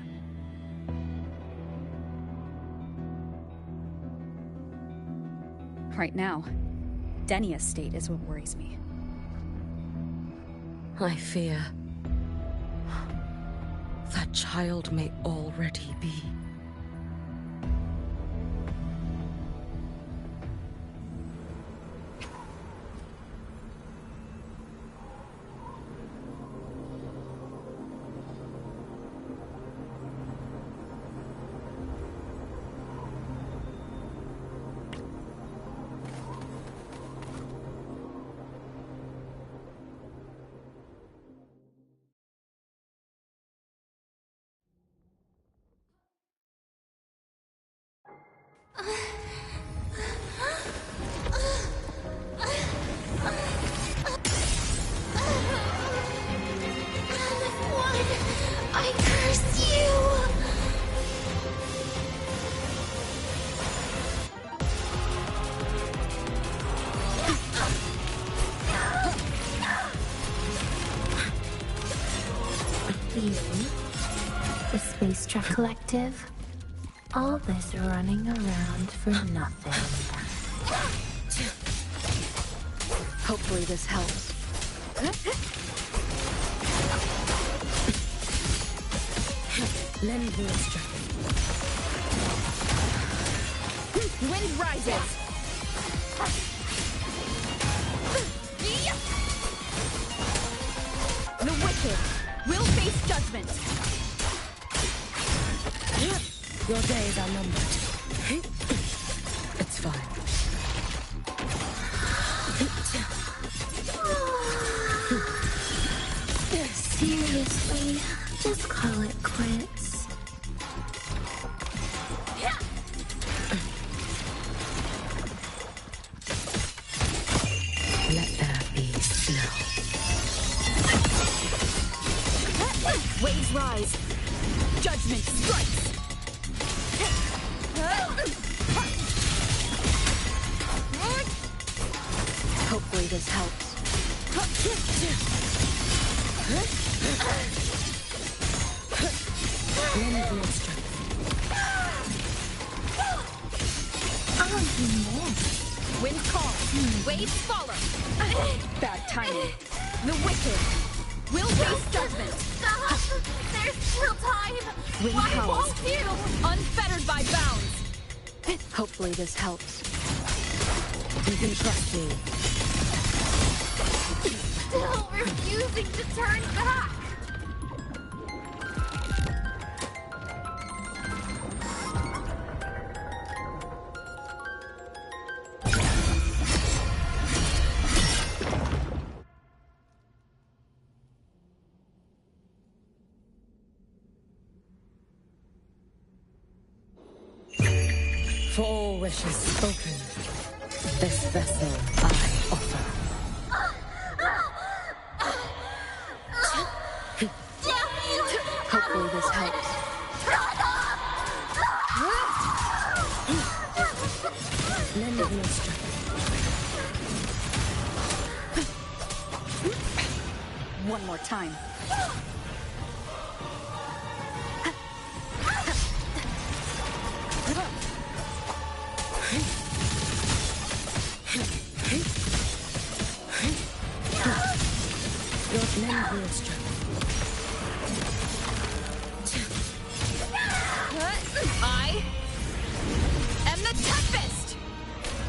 it. Right now, Denia's state is what worries me. I fear that child may already be. I curse you! You, the Space Truck Collective, all this running around for nothing. Hopefully this helps. Lend me a strength. Wind rises! The wicked will face judgment! Your days are numbered. It's fine. Seriously, just call it quits. Let there be snow. Waves rise! Judgment strikes! Hopefully this helps. Lend me a strength. Wind calls, waves follow. Bad timing. The wicked will face judgment. Stop! There's still time! Wind Why calls, won't you? unfettered by bounds. Hopefully this helps. You can trust me. Still refusing to turn back! For all wishes spoken, this vessel I offer. Hopefully this helps. Lend me a strength. One more time. Lend me a strength. I am the Tempest!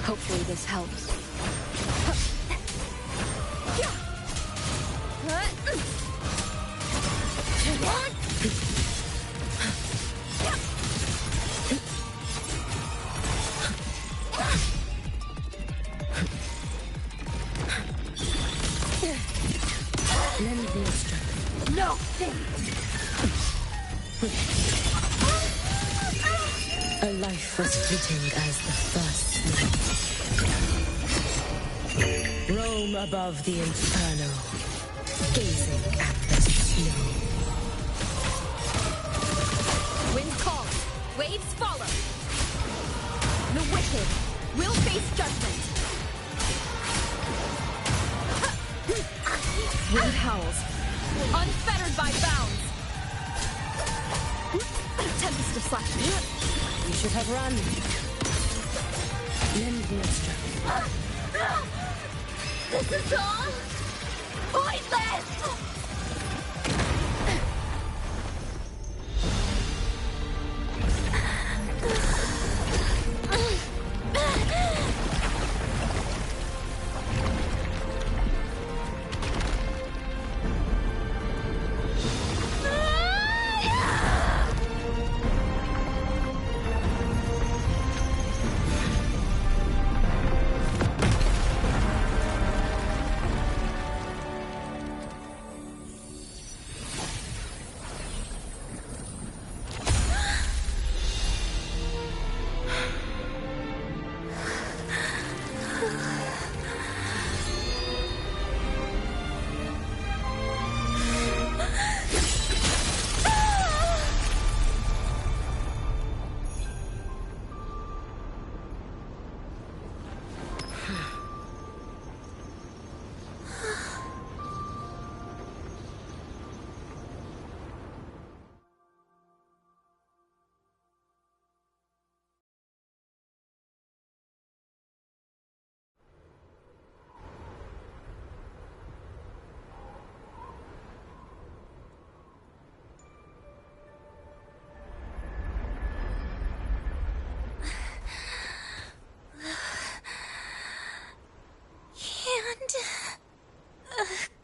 Hopefully this helps. Lend me a strength. No! A life as fleeting as the first snow. Roam above the inferno, gazing at the snow. Wind calls, Waves follow. The wicked will face judgment. Wind howls, unfettered by bounds. Tempest of slash. You should have run. Lend me a strength. This is all pointless!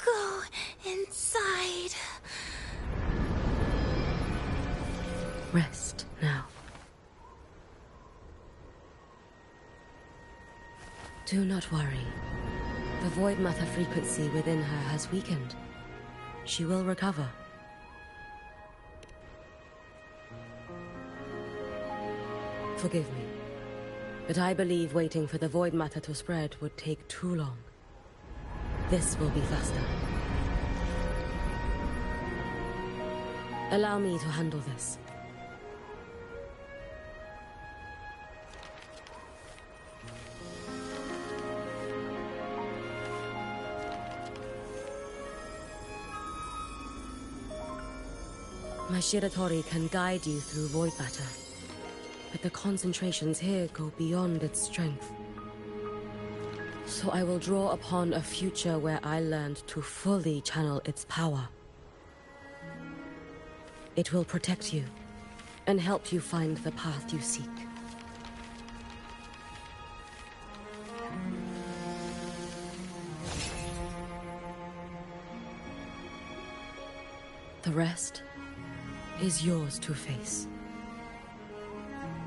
Go inside. Rest now. Do not worry. The void matter frequency within her has weakened. She will recover. Forgive me, but I believe waiting for the void matter to spread would take too long. This will be faster. Allow me to handle this. My Shiratori can guide you through void matter, but the concentrations here go beyond its strength. So I will draw upon a future where I learned to fully channel its power. It will protect you and help you find the path you seek. The rest is yours to face.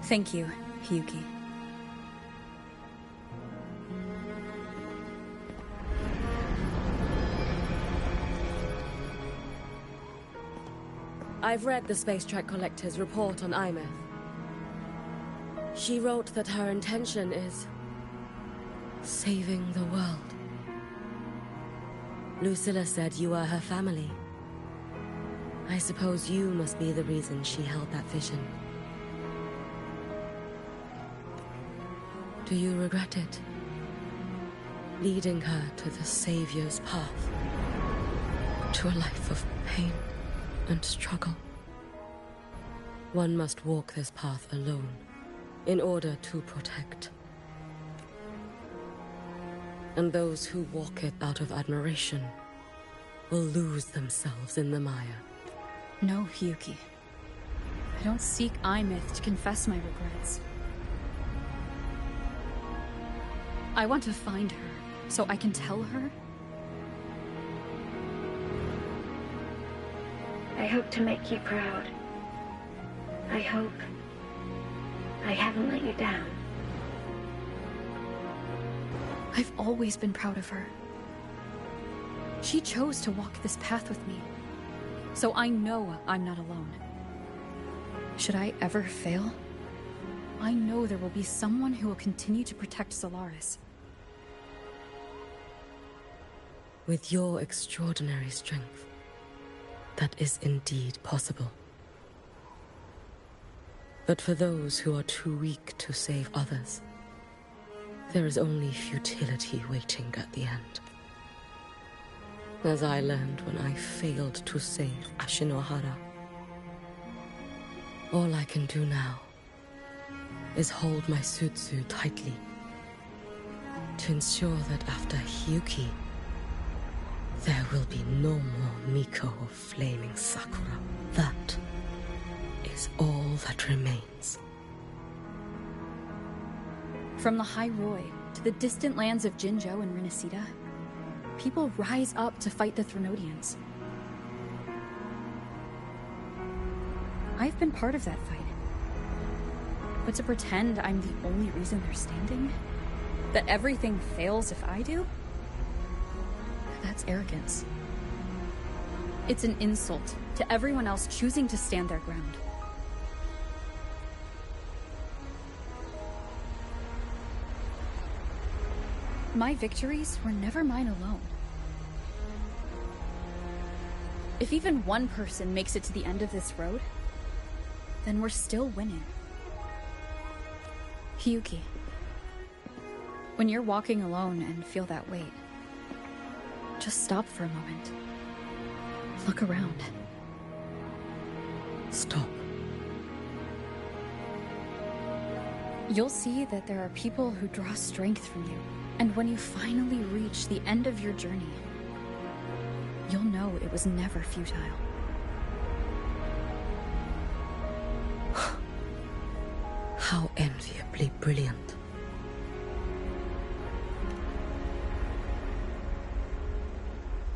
Thank you, Hiyuki. I've read the Space Track Collector's report on Imeth. She wrote that her intention is saving the world. Lucilla said you are her family. I suppose you must be the reason she held that vision. Do you regret it? Leading her to the Savior's path? To a life of pain and struggle? One must walk this path alone in order to protect. And those who walk it out of admiration will lose themselves in the mire. No, Hiyuki. I don't seek Imeth to confess my regrets. I want to find her, so I can tell her. I hope to make you proud. I hope I haven't let you down. I've always been proud of her. She chose to walk this path with me, so I know I'm not alone. Should I ever fail, I know there will be someone who will continue to protect Solaris. With your extraordinary strength, that is indeed possible. But for those who are too weak to save others, there is only futility waiting at the end. As I learned when I failed to save Ashinohara. All I can do now is hold my Sutsu tightly to ensure that after Hiyuki, there will be no more Miko or flaming Sakura. That is all that remains. From the High Roy to the distant lands of Jinzhou and Rinasita, people rise up to fight the Threnodians. I've been part of that fight. But to pretend I'm the only reason they're standing? That everything fails if I do? That's arrogance. It's an insult to everyone else choosing to stand their ground. My victories were never mine alone. If even one person makes it to the end of this road, then we're still winning. Hiyuki, when you're walking alone and feel that weight, just stop for a moment. Look around. Stop. You'll see that there are people who draw strength from you. And when you finally reach the end of your journey, you'll know it was never futile. How enviably brilliant.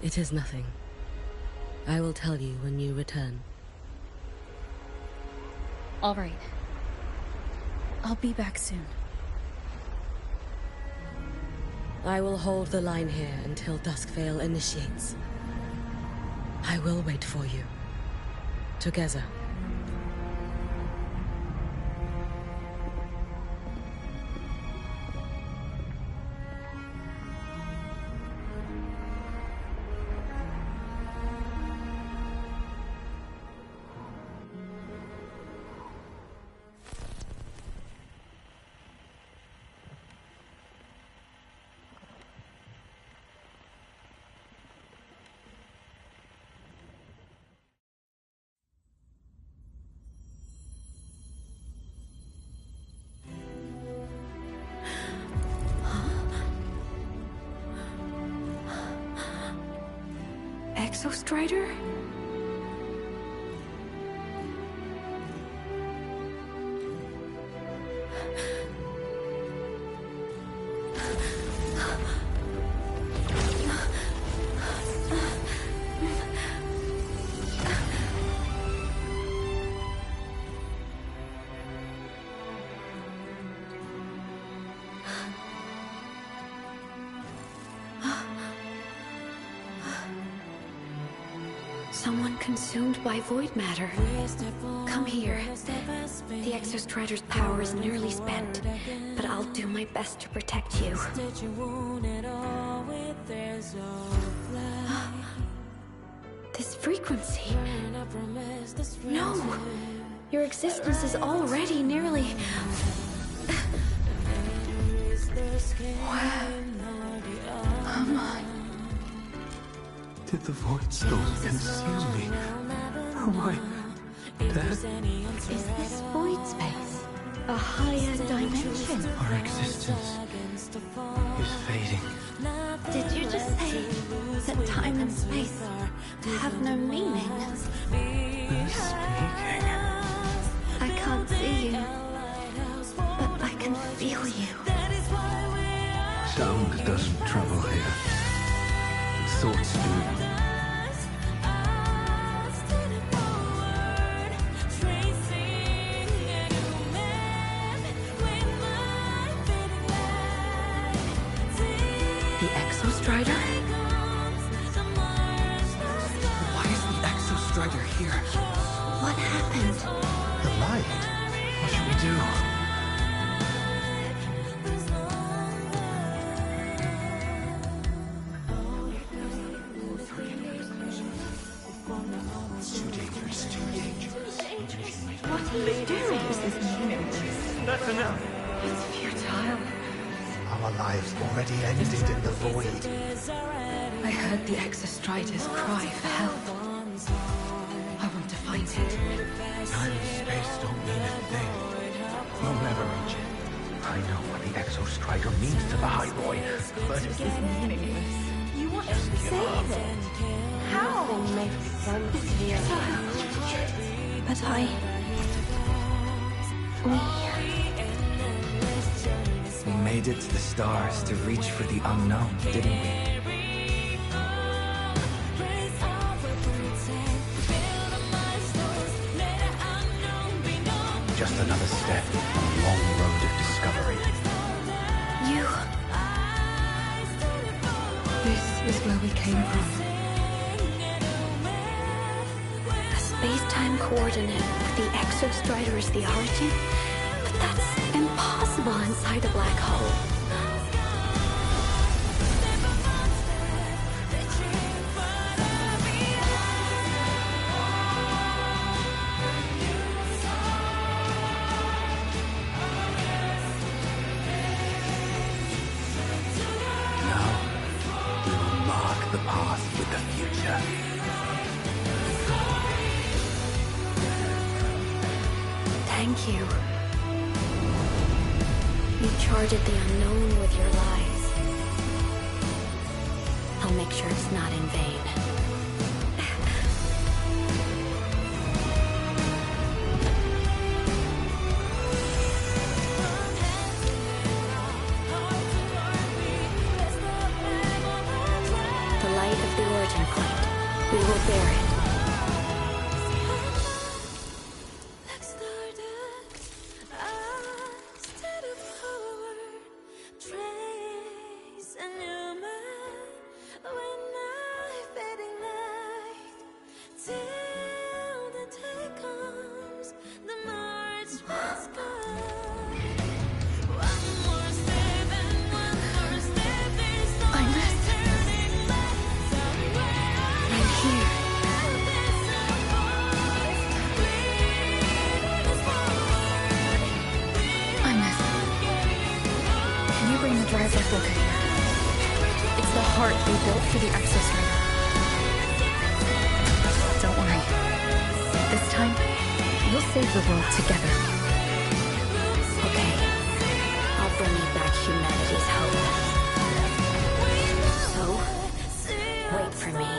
It is nothing. I will tell you when you return. All right. I'll be back soon. I will hold the line here until Duskvale initiates. I will wait for you. Together. Strider? Someone consumed by void matter. Come here. The Exostrider's power is nearly spent, but I'll do my best to protect you. This frequency. No! Your existence is already nearly... Where am I? Did the Void Storm consume me? Am I dead? Is this void space a higher dimension? Our existence is fading. Did you just say that time and space have no meaning? They're speaking. I can't see you, but I can feel you. Sound doesn't travel here. Thoughts do. The Exostrider? Why is the Exostrider here? What happened? The light. What should we do? What are you doing? That's enough. It's futile. Our lives already ended in the void. I heard the Exostriders cry for help. I want to find it. Time and space don't mean a thing. You'll never reach it. I know what the Exostrider means to the High Boy, but It's meaningless. You want to save it? How? But We made it to the stars to reach for the unknown, didn't we? Just another step on a long road of discovery. You. This is where we came from. A space-time coordinate with the Exostrider as the origin? But that's impossible inside a black hole. The path with the future. Thank you. You charted the unknown with your lies. I'll make sure it's not in vain. We will bear it. It's the heart they built for the Exostrider. Don't worry. This time, we'll save the world together. Okay. I'll bring you back humanity's hope. So, wait for me.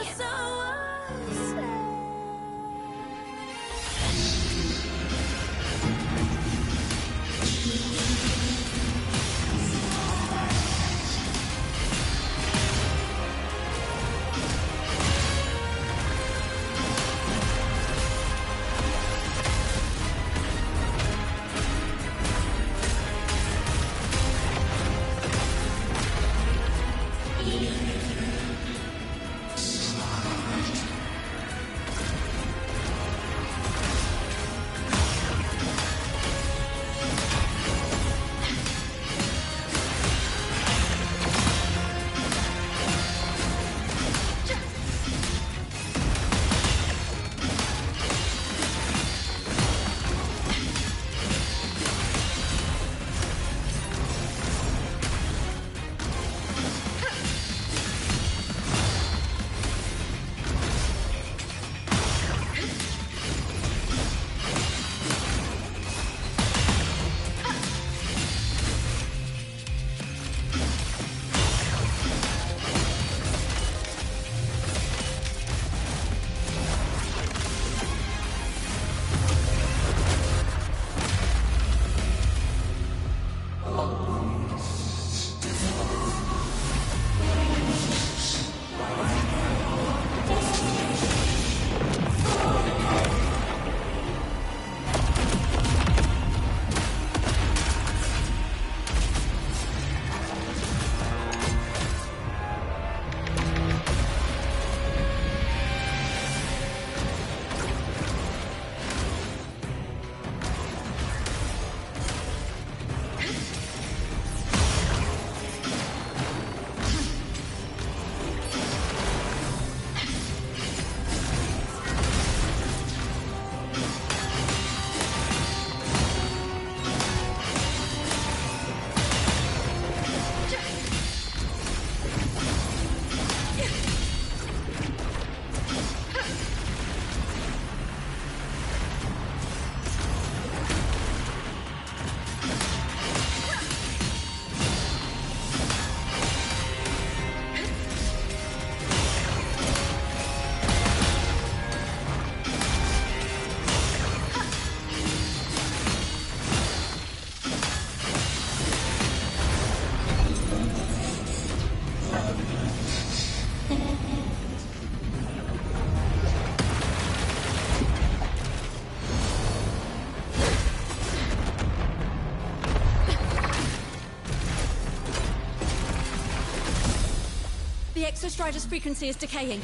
The Exostrider's frequency is decaying.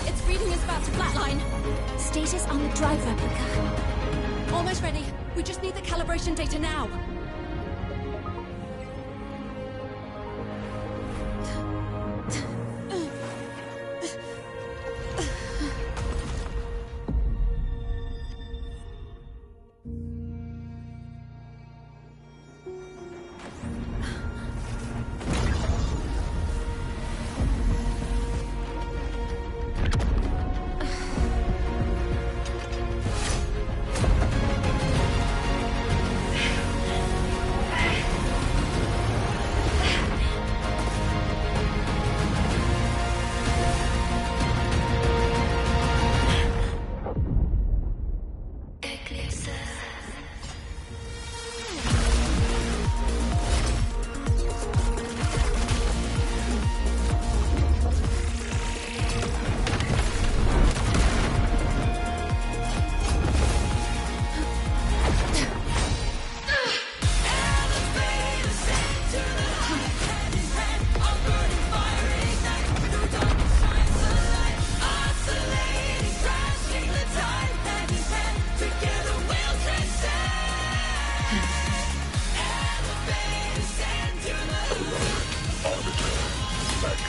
Its reading is about to flatline. Status on the drive replica. Almost ready. We just need the calibration data now.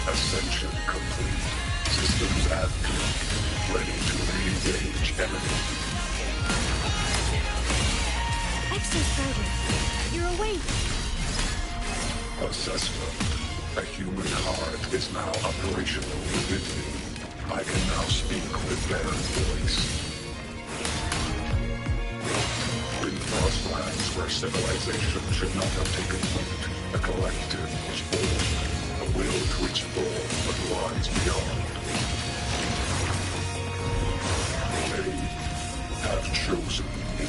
Ascension complete. Systems at peak. Ready to re-engage enemy. Exostrider, you're awake. Assessment. A human heart is now operational within me. I can now speak with their voice. In Frostlands, where civilization should not have taken root, a collective was born. A will to explore what lies beyond. They have chosen me.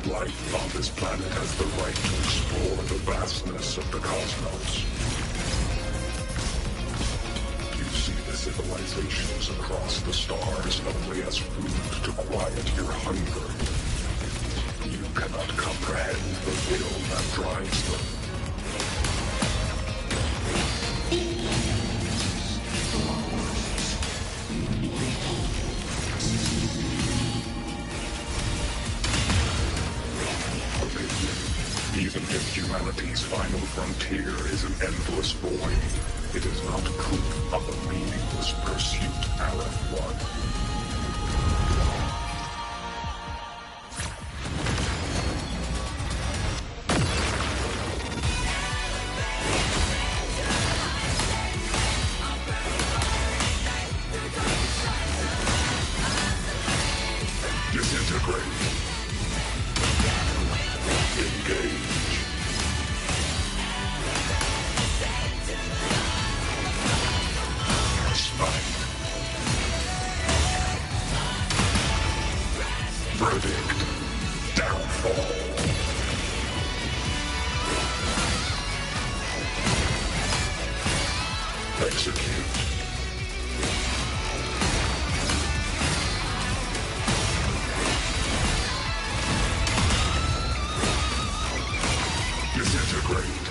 Life on this planet has the right to explore the vastness of the cosmos. You see the civilizations across the stars only as food to quiet your hunger. You cannot comprehend the will that drives them. Even if humanity's final frontier is an endless void, it is not proof of a meaningless pursuit, Aleph-1. Disintegrate. Engage. Smite. Verdict. Downfall. Execute. Disintegrate.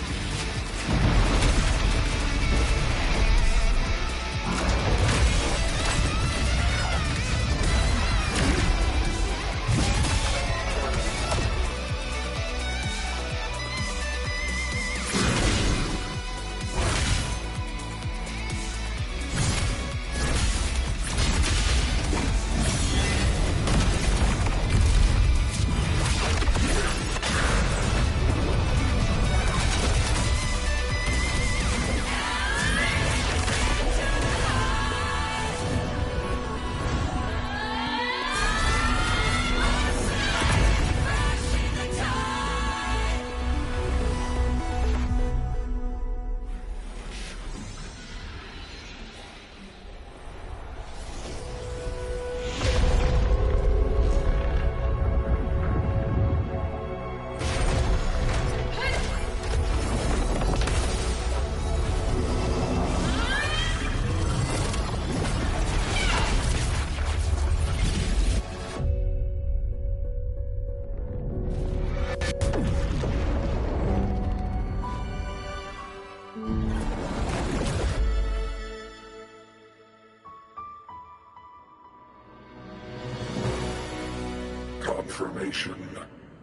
information.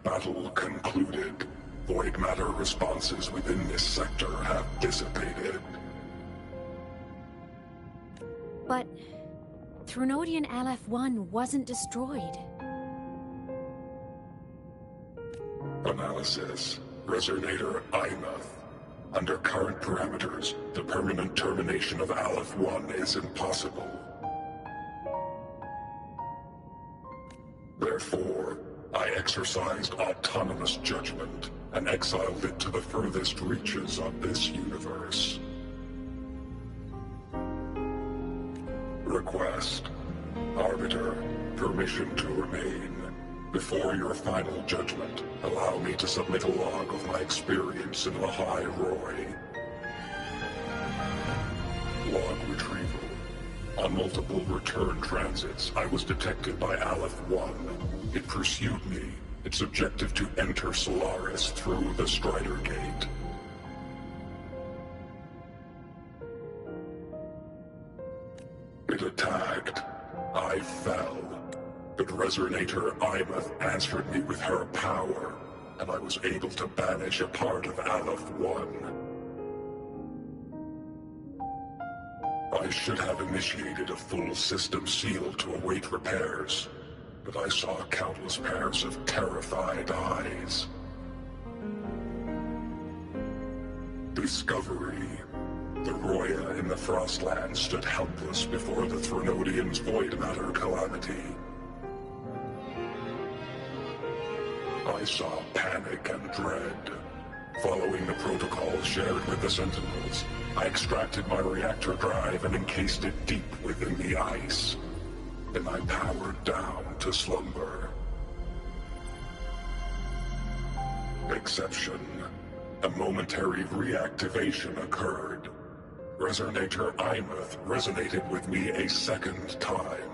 Battle concluded. Void matter responses within this sector have dissipated. But Threnodian LF-1 wasn't destroyed. Analysis. Resonator Imuth. Under current parameters, the permanent termination of Aleph-1 is impossible. Therefore, I exercised autonomous judgment and exiled it to the furthest reaches of this universe. Request. Arbiter, permission to remain. Before your final judgment, allow me to submit a log of my experience in Lahai Roy. Log retrieval. On multiple return transits, I was detected by Aleph-1. It pursued me, its objective to enter Solaris through the Strider Gate. It attacked. I fell. But Resonator Imuth answered me with her power, and I was able to banish a part of Aleph-1. I should have initiated a full system seal to await repairs, but I saw countless pairs of terrified eyes. Discovery. The Roya in the Frostland stood helpless before the Threnodians' void matter calamity. I saw panic and dread. Following the protocols shared with the Sentinels, I extracted my reactor drive and encased it deep within the ice. Then I powered down to slumber. Exception. A momentary reactivation occurred. Resonator Imuth resonated with me a second time.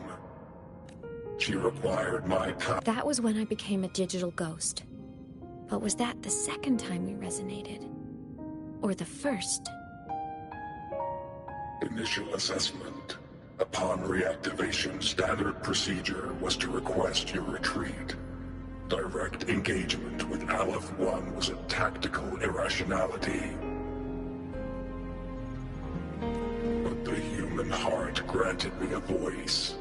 She required my power. That was when I became a digital ghost. But was that the second time we resonated? Or the first? Initial assessment. Upon reactivation, standard procedure was to request your retreat. Direct engagement with Aleph-1 was a tactical irrationality. But the human heart granted me a voice.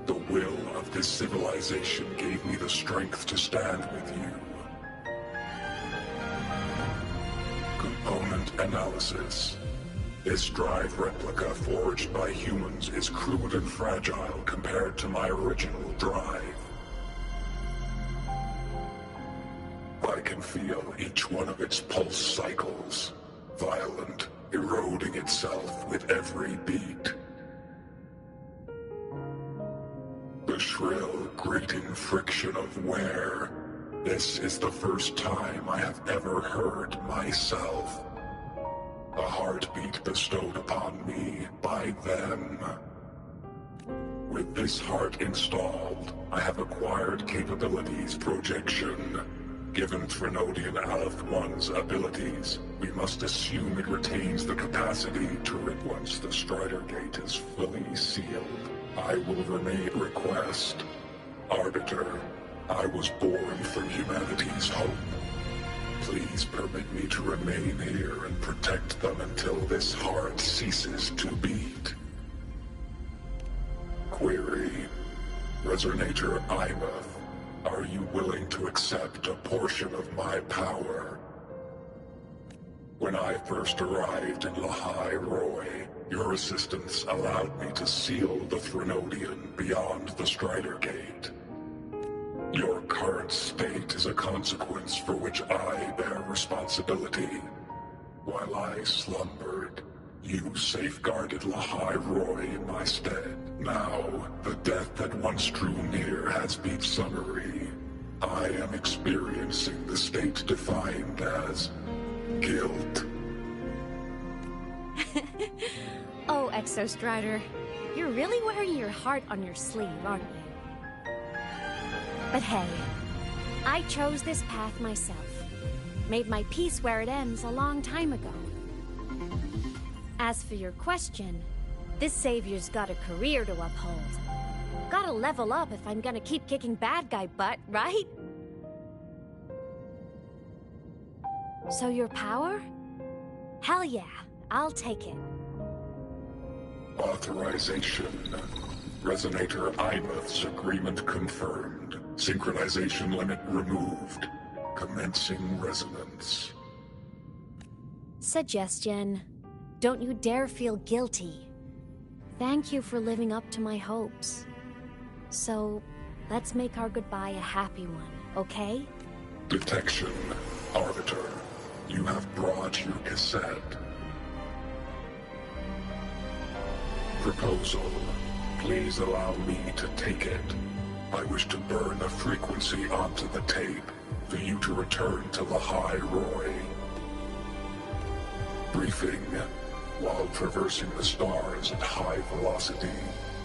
The will of this civilization gave me the strength to stand with you. Component analysis. This drive replica forged by humans is crude and fragile compared to my original drive. I can feel each one of its pulse cycles, violent, eroding itself with every beat. The shrill, grating friction of wear. This is the first time I have ever heard myself. A heartbeat bestowed upon me by them. With this heart installed, I have acquired capabilities projection. Given Threnodian Aleph-1's abilities, we must assume it retains the capacity to once the Strider Gate is fully sealed. I will remain request. Arbiter, I was born from humanity's hope. Please permit me to remain here and protect them until this heart ceases to beat. Query. Resonator Imuth, are you willing to accept a portion of my power? When I first arrived in Lahai Roy, your assistance allowed me to seal the Threnodian beyond the Strider Gate. Your current state is a consequence for which I bear responsibility. While I slumbered, you safeguarded Lahai Roy in my stead. Now, the death that once drew near has been summary. I am experiencing the state defined as guilt. Oh, Exostrider, you're really wearing your heart on your sleeve, aren't you? But hey, I chose this path myself. Made my peace where it ends a long time ago. As for your question, this savior's got a career to uphold. Gotta level up if I'm gonna keep kicking bad guy butt, right? So your power? Hell yeah, I'll take it. Authorization. Resonator Ibeth's agreement confirmed. Synchronization limit removed. Commencing resonance. Suggestion. Don't you dare feel guilty. Thank you for living up to my hopes. So, let's make our goodbye a happy one, okay? Detection. Arbiter. You have brought your cassette. Proposal. Please allow me to take it. I wish to burn a frequency onto the tape for you to return to Lahai Roy. Briefing. While traversing the stars at high velocity,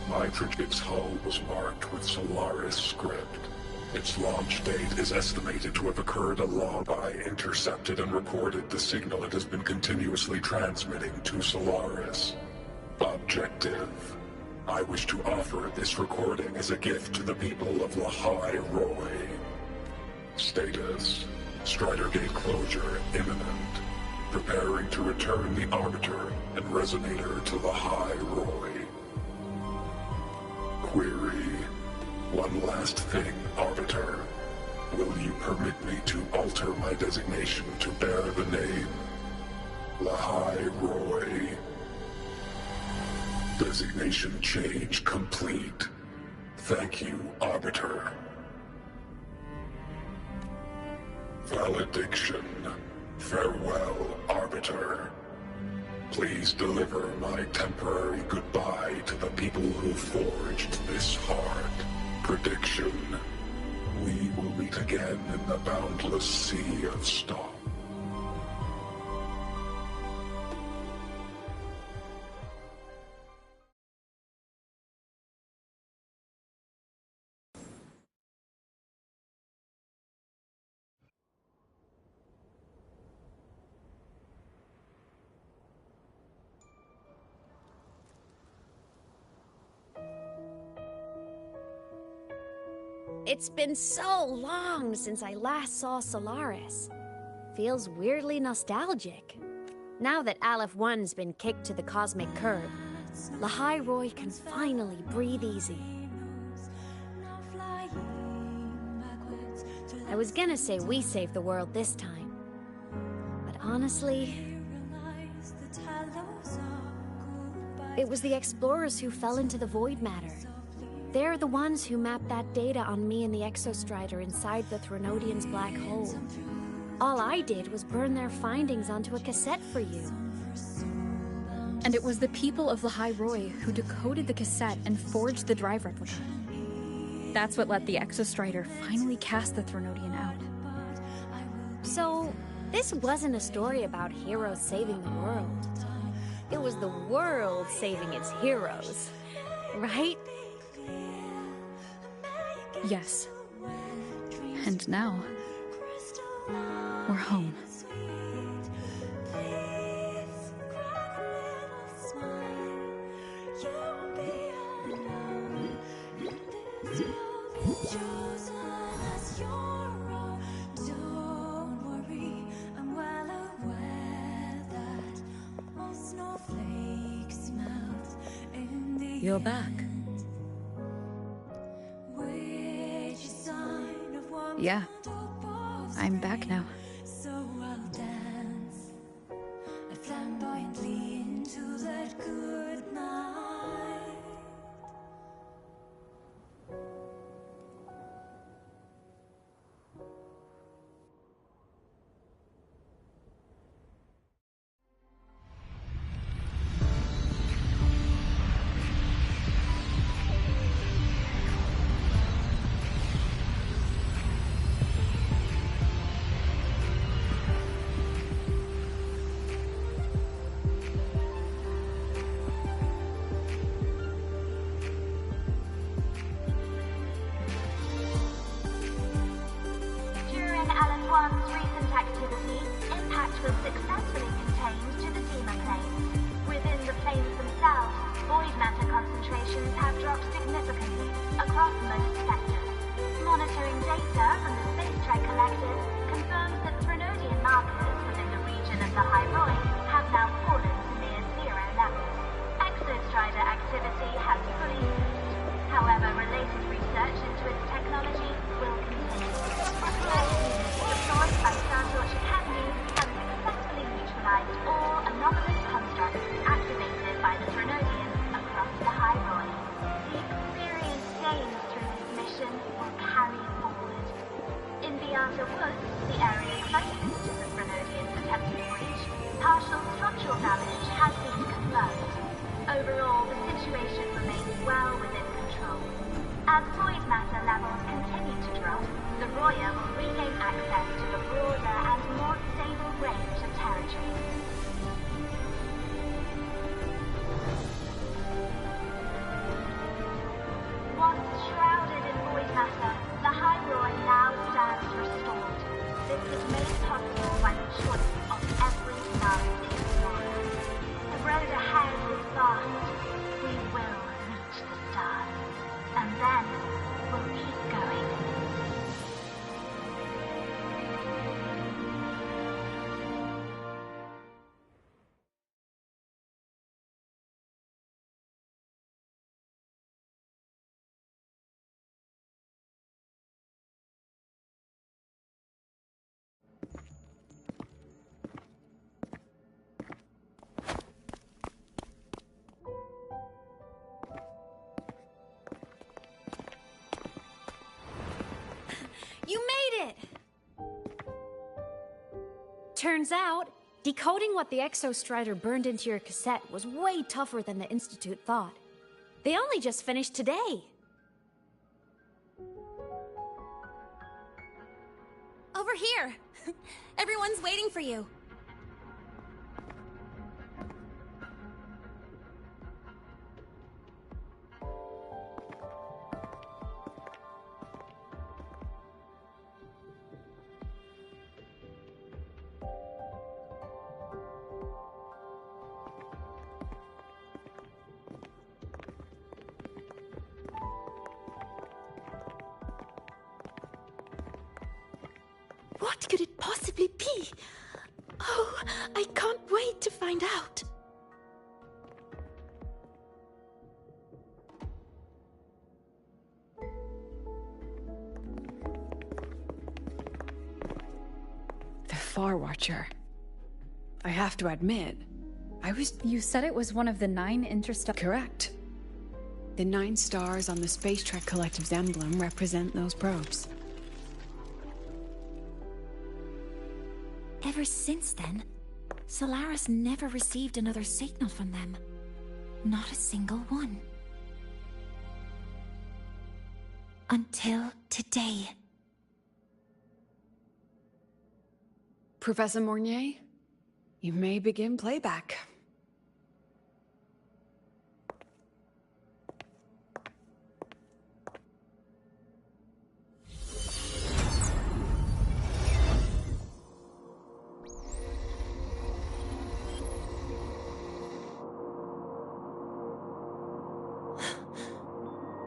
my frigate hull was marked with Solaris script. Its launch date is estimated to have occurred along. I intercepted and recorded the signal it has been continuously transmitting to Solaris. Objective. I wish to offer this recording as a gift to the people of Lahai Roy. Status. Strider Gate closure imminent. Preparing to return the Arbiter and Resonator to Lahai Roy. Query. One last thing, Arbiter. Will you permit me to alter my designation to bear the name Lahai Roy? Designation change complete. Thank you, Arbiter. Valediction. Farewell, Arbiter. Please deliver my temporary goodbye to the people who forged this heart. Prediction. We will meet again in the boundless sea of stars. It's been so long since I last saw Solaris. Feels weirdly nostalgic. Now that Aleph 1's been kicked to the cosmic curb, Lahai Roy can finally breathe easy. I was gonna say we saved the world this time, but honestly, it was the explorers who fell into the void matter. They're the ones who mapped that data on me and the Exostrider inside the Thronodian's black hole. All I did was burn their findings onto a cassette for you. And it was the people of Lahai Roy who decoded the cassette and forged the drive replica. That's what let the Exostrider finally cast the Thronodian out. So, this wasn't a story about heroes saving the world. It was the world saving its heroes, right? Yes. And now, we're home. You're back. Yeah. I'm back now. So I'll dance flamboyantly into that good night. Trek Collective confirms that Threnodian markers within the region of the High Roy have now fallen to near zero levels. Exostrider activity has fully ceased. However, related research into its technology will continue. Research units deployed by Star Torch Academy have successfully neutralized all anomalous constructs activated by the Threnodians across the High Roy. The experience gained through this mission will carry forward. In the Outer Woods, the area closest to the Threnodians' attempted breach, partial structural damage has been confirmed. Overall, the situation remains well within control. As void matter levels continue to drop, the Roya will regain access to a broader and more stable range of territory. Once shrouded in void matter, the High Roy now stands restored. This was made possible by the choice of every last explorer. The road ahead is vast. We will reach the stars. And then we'll keep going. You made it! Turns out, decoding what the Exostrider burned into your cassette was way tougher than the Institute thought. They only just finished today. Over here! Everyone's waiting for you. What could it possibly be? Oh, I can't wait to find out. The Far Watcher. I have to admit, You said it was one of the 9 interstellar... Correct. The 9 stars on the Space Trek Collective's emblem represent those probes. Ever since then, Solaris never received another signal from them. Not a single one. Until today. Professor Mornier, you may begin playback.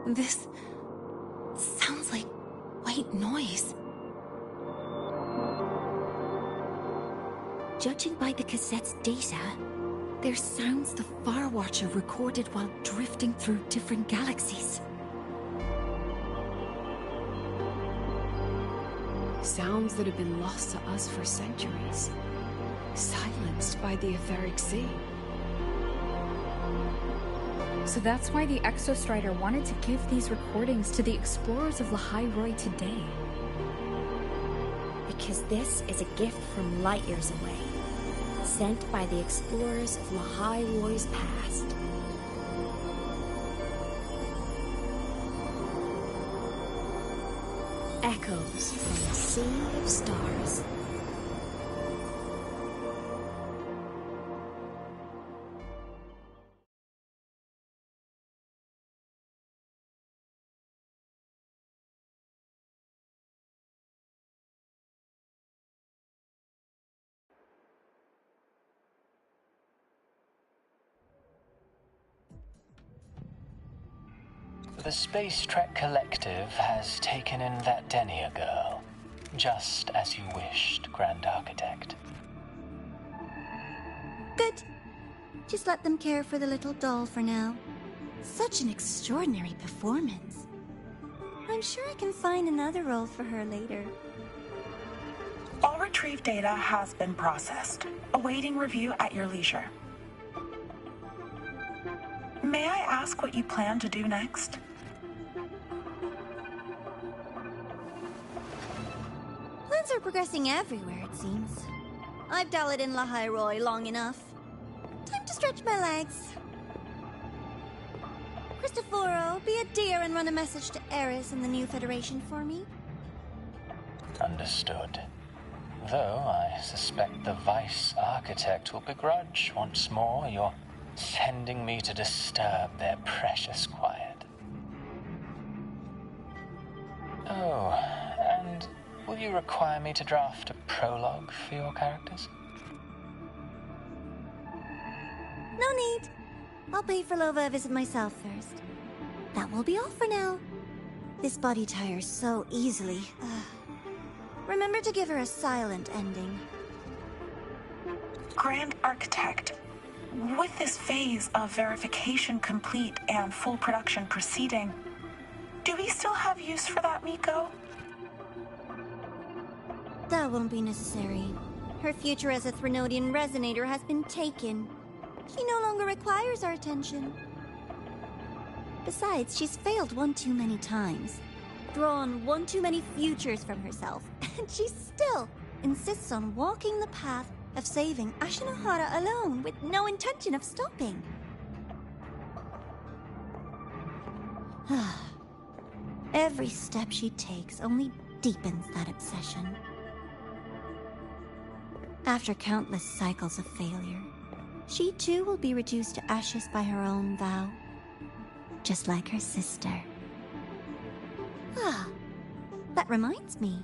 This sounds like white noise. Judging by the cassette's data, they're sounds the Far Watcher recorded while drifting through different galaxies. Sounds that have been lost to us for centuries. Silenced by the etheric sea. So that's why the Exostrider wanted to give these recordings to the explorers of the High Roy today. Because this is a gift from light years away, sent by the explorers of High Roy's past. Echoes from a sea of stars. The Space Trek Collective has taken in that Denia girl. Just as you wished, Grand Architect. Good. Just let them care for the little doll for now. Such an extraordinary performance. I'm sure I can find another role for her later. All retrieved data has been processed, awaiting review at your leisure. May I ask what you plan to do next? Plans are progressing everywhere, it seems. I've dallied in La Hyroi long enough. Time to stretch my legs. Cristoforo, be a dear and run a message to Eris and the new Federation for me. Understood. Though I suspect the Vice Architect will begrudge once more your sending me to disturb their precious quiet. Oh, and will you require me to draft a prologue for your characters? No need. I'll pay for Lova a visit myself first. That will be all for now. This body tires so easily. Remember to give her a silent ending. Grand Architect, with this phase of verification complete and full production proceeding, do we still have use for that Miko? That won't be necessary. Her future as a Threnodian resonator has been taken. She no longer requires our attention. Besides, she's failed one too many times, drawn one too many futures from herself, and she still insists on walking the path of saving Ashinohara alone with no intention of stopping. Every step she takes only deepens that obsession. After countless cycles of failure, she too will be reduced to ashes by her own vow, just like her sister. That reminds me.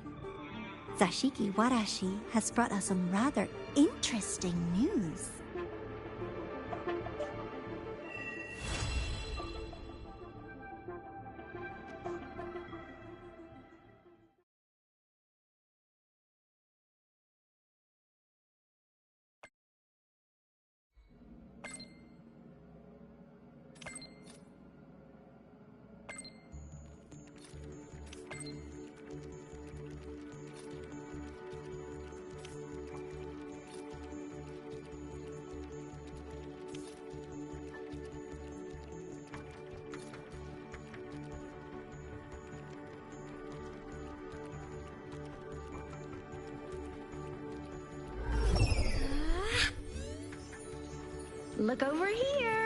Zashiki Warashi has brought us some rather interesting news. Look over here.